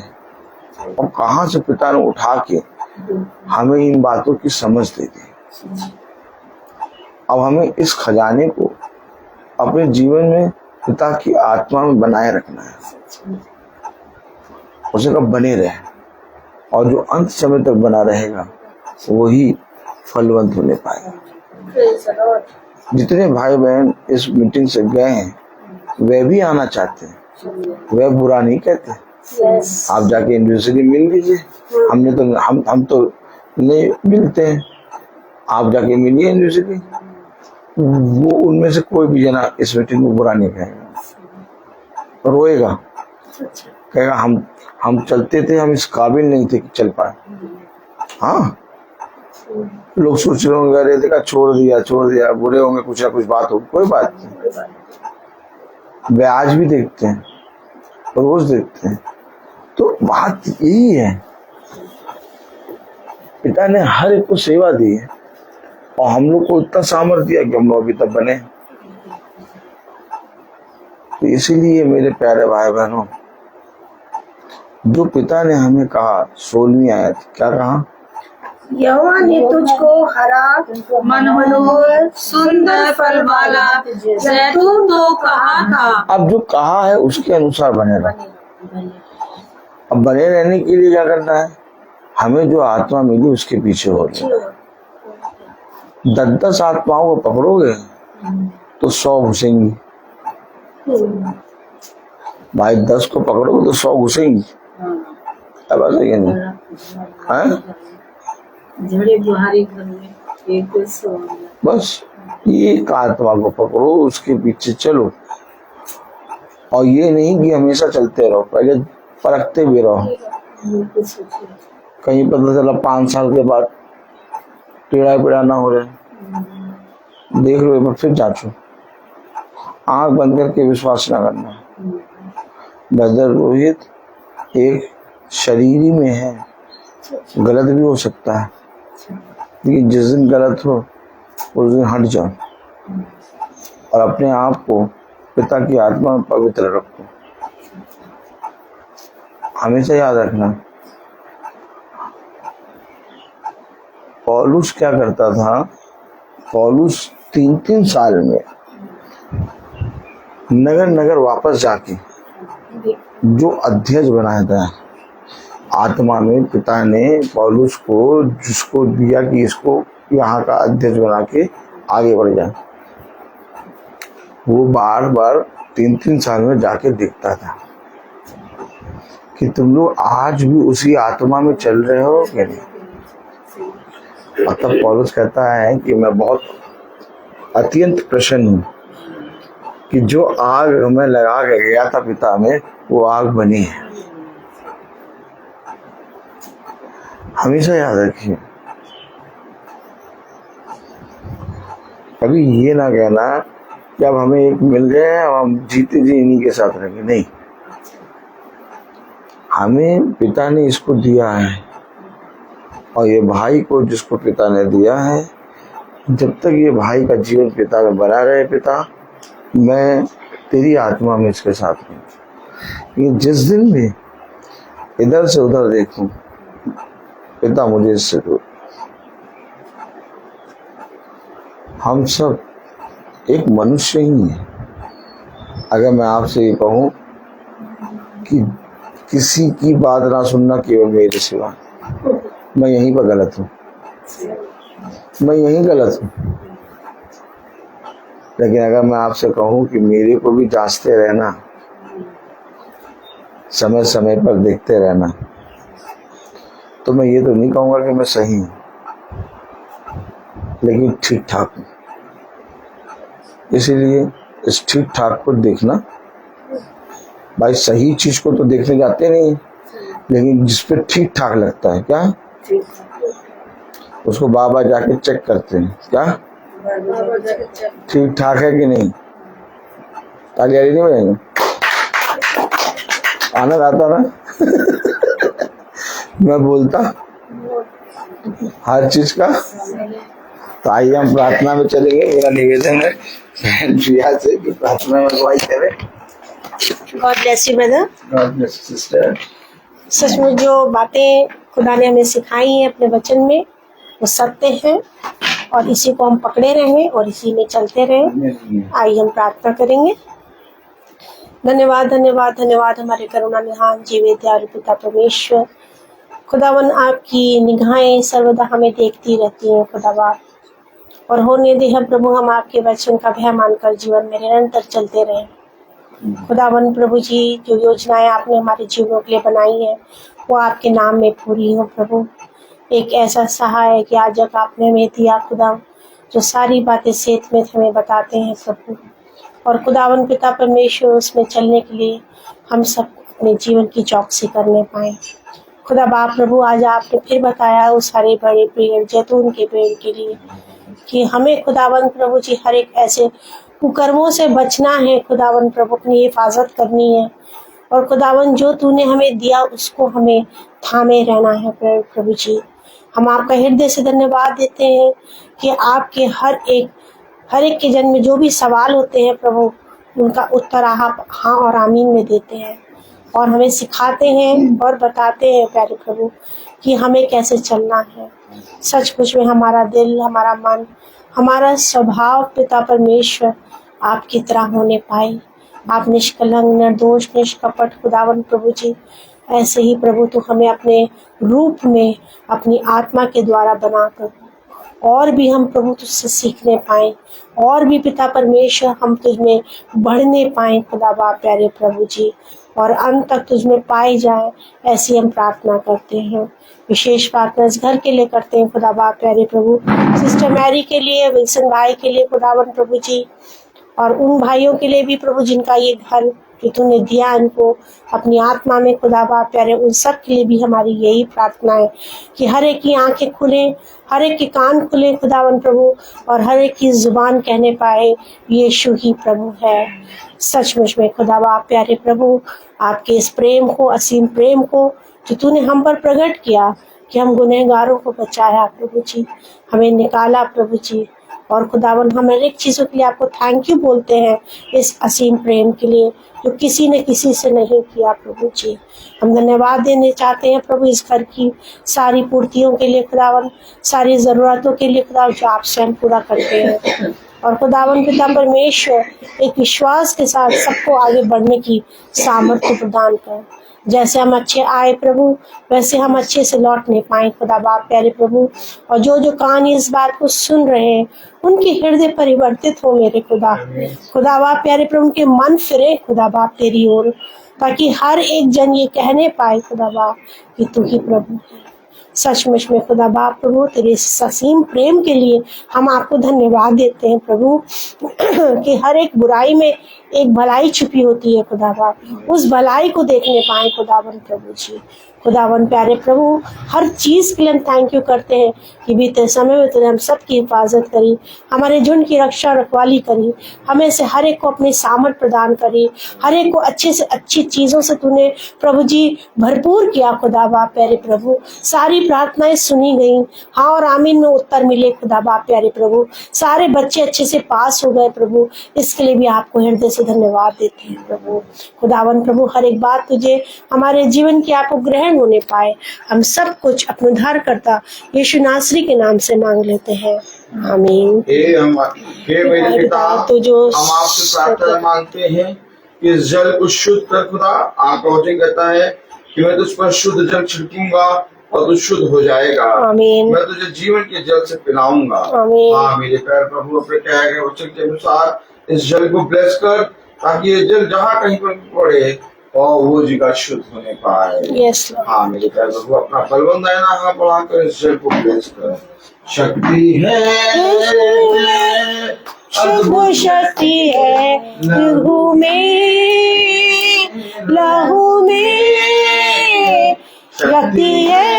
और कहाँ से पिता ने उठा के हमें इन बातों की समझ दे दी। अब हमें इस खजाने को अपने जीवन में पिता की आत्मा में बनाए रखना है, उसे कब बने रहे, और जो अंत समय तक बना रहेगा वही फलवंत होने पाएगा। जितने भाई बहन इस मीटिंग से गए हैं वे भी आना चाहते हैं, वे बुरा नहीं कहते। आप जाके यूनिवर्सिटी मिल लीजिए, हमने तो हम तो नहीं मिलते हैं, आप जाके मिलिए यूनिवर्सिटी। वो उनमें से कोई भी जना इस मीटिंग को बुरा नहीं कहेगा, रोएगा, कहेगा हम चलते थे, हम इस काबिल नहीं थे कि चल पाए। हाँ, लोग सोच रहे होंगे अरे देखा छोड़ दिया, बुरे होंगे, कुछ ना कुछ बात होगी, कोई बात नहीं। वे आज भी देखते हैं, रोज देखते हैं। तो बात यही है, पिता ने हर एक को सेवा दी है और हम लोग को इतना सामर्थ्य दिया कि हम लोग अभी तक बने। तो इसीलिए मेरे प्यारे भाई बहनों, जो पिता ने हमें कहा 16वीं आयत, क्या कहा? यहोवा ने तुझको हरा मनोहर सुंदर फल वाला जैतून तो कहा था। अब जो कहा है उसके अनुसार बने रहो। अब बने रहने के लिए क्या करना है? हमें जो आत्मा मिली उसके पीछे हो रहे। 10 आत्माओं को पकड़ोगे तो 100 घुसेंगी। भाई 10 को पकड़ोगे तो 100 घुसेंगी। अब ऐसा क्या नहीं बस एक आत्मा को पकड़ो, उसके पीछे चलो। और ये नहीं कि हमेशा चलते रहो, पहले परखते भी रहो। कहीं पता चला 5 साल के बाद टेढ़ा ना हो रहे, देख लो एक बार फिर जांचो। आंख बंद करके विश्वास ना करना। ब्रदर रोहित एक शरीरी में है, गलत भी हो सकता है, लेकिन जिस दिन गलत हो उस दिन हट जाओ और अपने आप को पिता की आत्मा में पवित्र रखो। हमेशा याद रखना, पौलुस क्या करता था? पौलुस 3 साल में नगर वापस जाके जो अध्यक्ष बनाया था आत्मा में, पिता ने पौलुस को जिसको दिया कि इसको यहाँ का अध्यक्ष बना के आगे बढ़ जाए, वो बार 3 साल में जाके देखता था कि तुम लोग आज भी उसी आत्मा में चल रहे हो कि नहीं। और तब पौलुस कहता है कि मैं बहुत अत्यंत प्रसन्न हूँ कि जो आग हमें लगा के गया था पिता में, वो आग बनी है। हमेशा याद रखिए, कभी ये ना कहना कि अब हमें एक मिल गए और हम जीते जी इन्हीं के साथ रहेंगे। नहीं, हमें पिता ने इसको दिया है, और ये भाई को जिसको पिता ने दिया है, जब तक ये भाई का जीवन पिता में बना रहे, पिता मैं तेरी आत्मा में इसके साथ हूँ। ये जिस दिन भी इधर से उधर देखूं, पिता मुझे इससे दूर। हम सब एक मनुष्य ही हैं। अगर मैं आपसे ये कहूं कि किसी की बात ना सुनना केवल मेरे सिवा, मैं यहीं पर गलत हूँ, मैं यहीं गलत हूँ। लेकिन अगर मैं आपसे कहूँ कि मेरे को भी जांचते रहना, समय समय पर देखते रहना, तो मैं ये तो नहीं कहूँगा कि मैं सही हूँ, लेकिन ठीक ठाक हूँ। इसीलिए इस ठीक ठाक को देखना, भाई सही चीज को तो देखने जाते नहीं, लेकिन जिस पे ठीक ठाक लगता है, क्या उसको बाबा जाके चेक करते हैं, क्या ठीक ठाक है कि नहीं। ताली नहीं बजाएंगे, आनंद आता ना मैं बोलता हर चीज का। तो आइए हम प्रार्थना में चलेंगे। मेरा निवेदन है प्रिया से कि प्रार्थना में अगुवाई करें। God bless you brother. God bless sister. सचमुच जो बातें खुदा ने हमें सिखाई हैं अपने वचन में, वो सत्य हैं, और इसी को हम पकड़े रहें और इसी में चलते रहें। आइए हम प्रार्थना करेंगे। धन्यवाद धन्यवाद धन्यवाद हमारे करुणा निधान जीवित दयालु पिता परमेश्वर। खुदावन, आपकी निगाहें सर्वदा हमें देखती रहती हैं खुदावा, और होने दे हम प्रभु, हम आपके वचन का भय मानकर जीवन में निरंतर चलते रहें। खुदावन प्रभु जी, जो योजनाएं आपने हमारे जीवनों के लिए बनाई हैं, वो आपके नाम में पूरी हो प्रभु। एक ऐसा सहाय कि आज जब आपने हमें दिया खुदा, जो सारी बातें सेत में हमें बताते हैं प्रभु, और खुदावन पिता परमेश्वर, उसमें चलने के लिए हम सब अपने जीवन की चौकसी करने पाए। खुदा बाप प्रभु, आज आपने फिर बताया उस हरे बड़े पेड़ जैतून के पेड़ के लिए कि हमें खुदावन प्रभु जी हर एक ऐसे कुकर्मों से बचना है खुदावन प्रभु, अपनी हिफाजत करनी है, और खुदावन जो तूने हमें दिया उसको हमें थामे रहना है प्रभु जी। हम आपका हृदय से धन्यवाद देते हैं कि आपके हर एक के जन्म में जो भी सवाल होते हैं प्रभु, उनका उत्तर आप हाँ और आमीन में देते हैं, और हमें सिखाते हैं और बताते हैं प्यारे प्रभु कि हमें कैसे चलना है। सचमुच में हमारा दिल, हमारा मन, हमारा स्वभाव पिता परमेश्वर आपकी तरह होने पाए। आप निष्कलंक, निर्दोष, निष्कपट खुदावन प्रभु जी, ऐसे ही प्रभु तो हमें अपने रूप में अपनी आत्मा के द्वारा बना प्रभु, और भी हम प्रभु तुझसे सीखने पाए, और भी पिता परमेश्वर हम तुझमें बढ़ने पाए खुदा बाप प्यारे प्रभु जी, और अंत तक तुझमें पाए जाए, ऐसी हम प्रार्थना करते हैं। विशेष प्रार्थना इस घर के लिए करते हैं खुदा बाप प्यारे प्रभु, सिस्टर मैरी के लिए, विल्सन भाई के लिए खुदावन प्रभु जी, और उन भाइयों के लिए भी प्रभु जिनका ये घर जो तूने दिया इनको अपनी आत्मा में खुदा बाप प्यारे, उन सब के लिए भी हमारी यही प्रार्थना है कि हर एक की आंखें खुले, हर एक के कान खुले खुदावन प्रभु, और हर एक की जुबान कहने पाए यीशु ही प्रभु है। सचमुच में खुदा बाप प्यारे प्रभु, आपके इस प्रेम को, असीम प्रेम को जो तूने हम पर प्रकट किया कि हम गुनहगारों को बचाया प्रभु जी, हमें निकाला प्रभु जी, और खुदावन हम हर एक चीज़ों के लिए आपको थैंक यू बोलते हैं, इस असीम प्रेम के लिए जो किसी ने किसी से नहीं किया प्रभु जी। हम धन्यवाद देने चाहते हैं प्रभु इस घर की सारी पूर्तियों के लिए खुदावन, सारी ज़रूरतों के लिए खुदावन जो आप स्वयं पूरा करते हैं, और खुदावन पिता परमेश्वर एक विश्वास के साथ सबको आगे बढ़ने की सामर्थ्य प्रदान कर। जैसे हम अच्छे आए प्रभु, वैसे हम अच्छे से लौट नहीं पाए खुदा बाप प्यारे प्रभु, और जो जो कान इस बात को सुन रहे हैं उनके हृदय परिवर्तित हो मेरे खुदा बाप प्यारे प्रभु, उनके मन फिरे खुदा बाप तेरी ओर, ताकि हर एक जन ये कहने पाए खुदा बाप कि तू ही प्रभु है। सचमुच में खुदा बाप प्रभु तेरे इस असीम प्रेम के लिए हम आपको धन्यवाद देते हैं प्रभु कि हर एक बुराई में एक भलाई छुपी होती है खुदा बाप, उस भलाई को देखने पाए खुदावन प्रभु जी। खुदावन प्यारे प्रभु, हर चीज़ के लिए हम थैंक यू करते हैं कि बीते समय में तूने हम सब की हिफाजत करी, हमारे झुंड की रक्षा रखवाली करी, हमें से हर एक को अपनी सामर्थ प्रदान करी, हर एक को अच्छे से अच्छी चीज़ों से तूने प्रभु जी भरपूर किया खुदा बाप प्यारे प्रभु। सारी प्रार्थनाएं सुनी गई, हाँ और आमीन में उत्तर मिले खुदा बाप प्यारे प्रभु। सारे बच्चे अच्छे से पास हो गए प्रभु, इसके लिए भी आपको हृदय से धन्यवाद देते हैं प्रभु। खुदावन प्रभु, हर एक बात तुझे हमारे जीवन की आपको ग्रहण होने पाए, हम सब कुछ अपने उद्धारकर्ता यीशु नासरी के नाम से मांग लेते हैं, आमीन। हे मेरे पिता, तो जो हम आपसे प्रार्थना मांगते हैं कि इस जल को शुद्ध कर खुदा। आपका वचन कहता है कि मैं तुझ पर शुद्ध जल छिड़कूंगा और तू शुद्ध हो जाएगा, आमीन। मैं तुझे जीवन के जल से पिलाऊंगा। आमीन। हाँ मेरे प्यारे प्रभु, अपने कहे गए वचन के अनुसार इस जल को ब्लेस कर, ताकि ये जल जहाँ कहीं पर पड़े और वो जगह शुद्ध होने पाए। यस हाँ मेरे प्यारे प्रभु, अपना बलवंत दाहिना हाथ बढ़ाकर इस जल को ब्लेस कर। शक्ति है, शुभ शक्ति है लहू में, लहू में शक्ति है,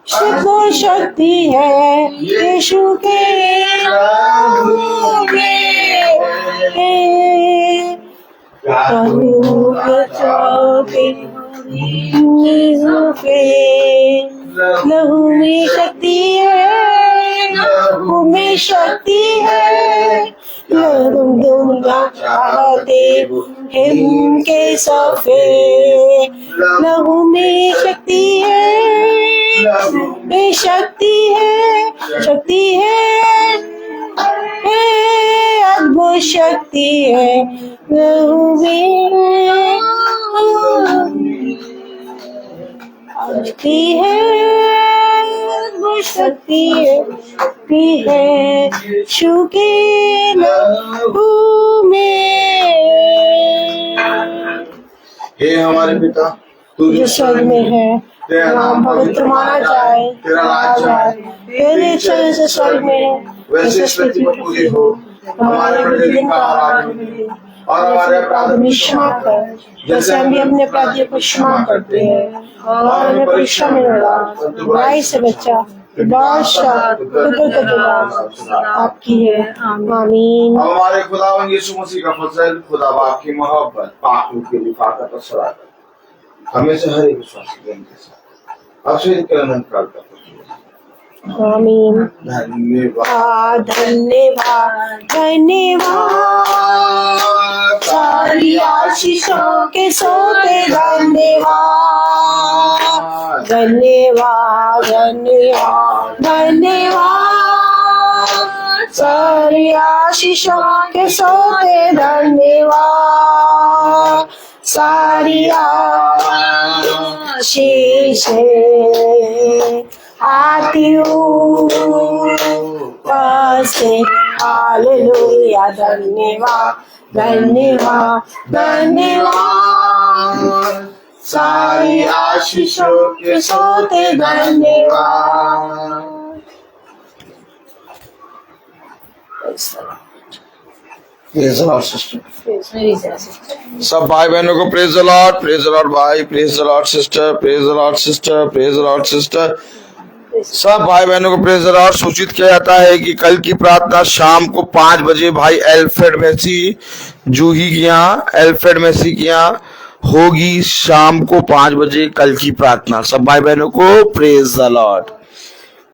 शुभ शक्ति है यीशु के लहू में, लहू बचाओगे यीशु के लहू में शक्ति है, लहू में शक्ति है, लहू दुनिया चाहते हिम के सफेद, लहू में शक्ति है, में शक्ति है, शक्ति है, अद्भुत शक्ति है लहू में, शक्ति है, वो शक्ति है शू के लहू में। हे हमारे पिता, तू जो स्वर्ग में है, तेरा नाम पवित्र माना जाए, तेरा राज आए, तेरी इच्छा जैसे स्वर्ग में है वैसे इस पृथ्वी पर पूरी हो। हमारे प्रतिदिन का आहार हमें, और हमारे अपराध भी क्षमा कर, जैसे हम भी अपने अपराधियों को क्षमा करते हैं, और हमें परीक्षा में न डाल, बुराई से बचा, बादशाह आपकी है, आमीन। हमारे खुदावन यीशु मसीह का फजल, खुदा बाप की मोहब्बत, पाक रूह की लिफाकत और सलाकत हमें से हर एक विश्वासी के साथ अब से अनंत आमीन। धन्यवाद धन्यवाद धन्यवाद, सारी आशीषों के सोते धन्यवाद, धन्यवाद धन्यवाद धन्यवाद, सारी आशीषों के सोते धन्यवाद, सारी आशीष आती हूँ से, हालेलुया, धन्यवाद धन्यवाद धन्यवाद, सारी आशीषों के सोते धन्यवाद। सब भाई बहनों को प्रेज द लॉर्ड भाई, praise the Lord sister, praise the Lord sister, praise the Lord sister. सब भाई बहनों को प्रेज द लॉर्ड। सूचित किया जाता है कि कल की प्रार्थना शाम को 5 बजे भाई एल्फ्रेड मेसी जूही के यहाँ, एल्फ्रेड मेसी के यहाँ होगी शाम को 5 बजे कल की प्रार्थना। सब भाई बहनों को प्रेज द लॉर्ड।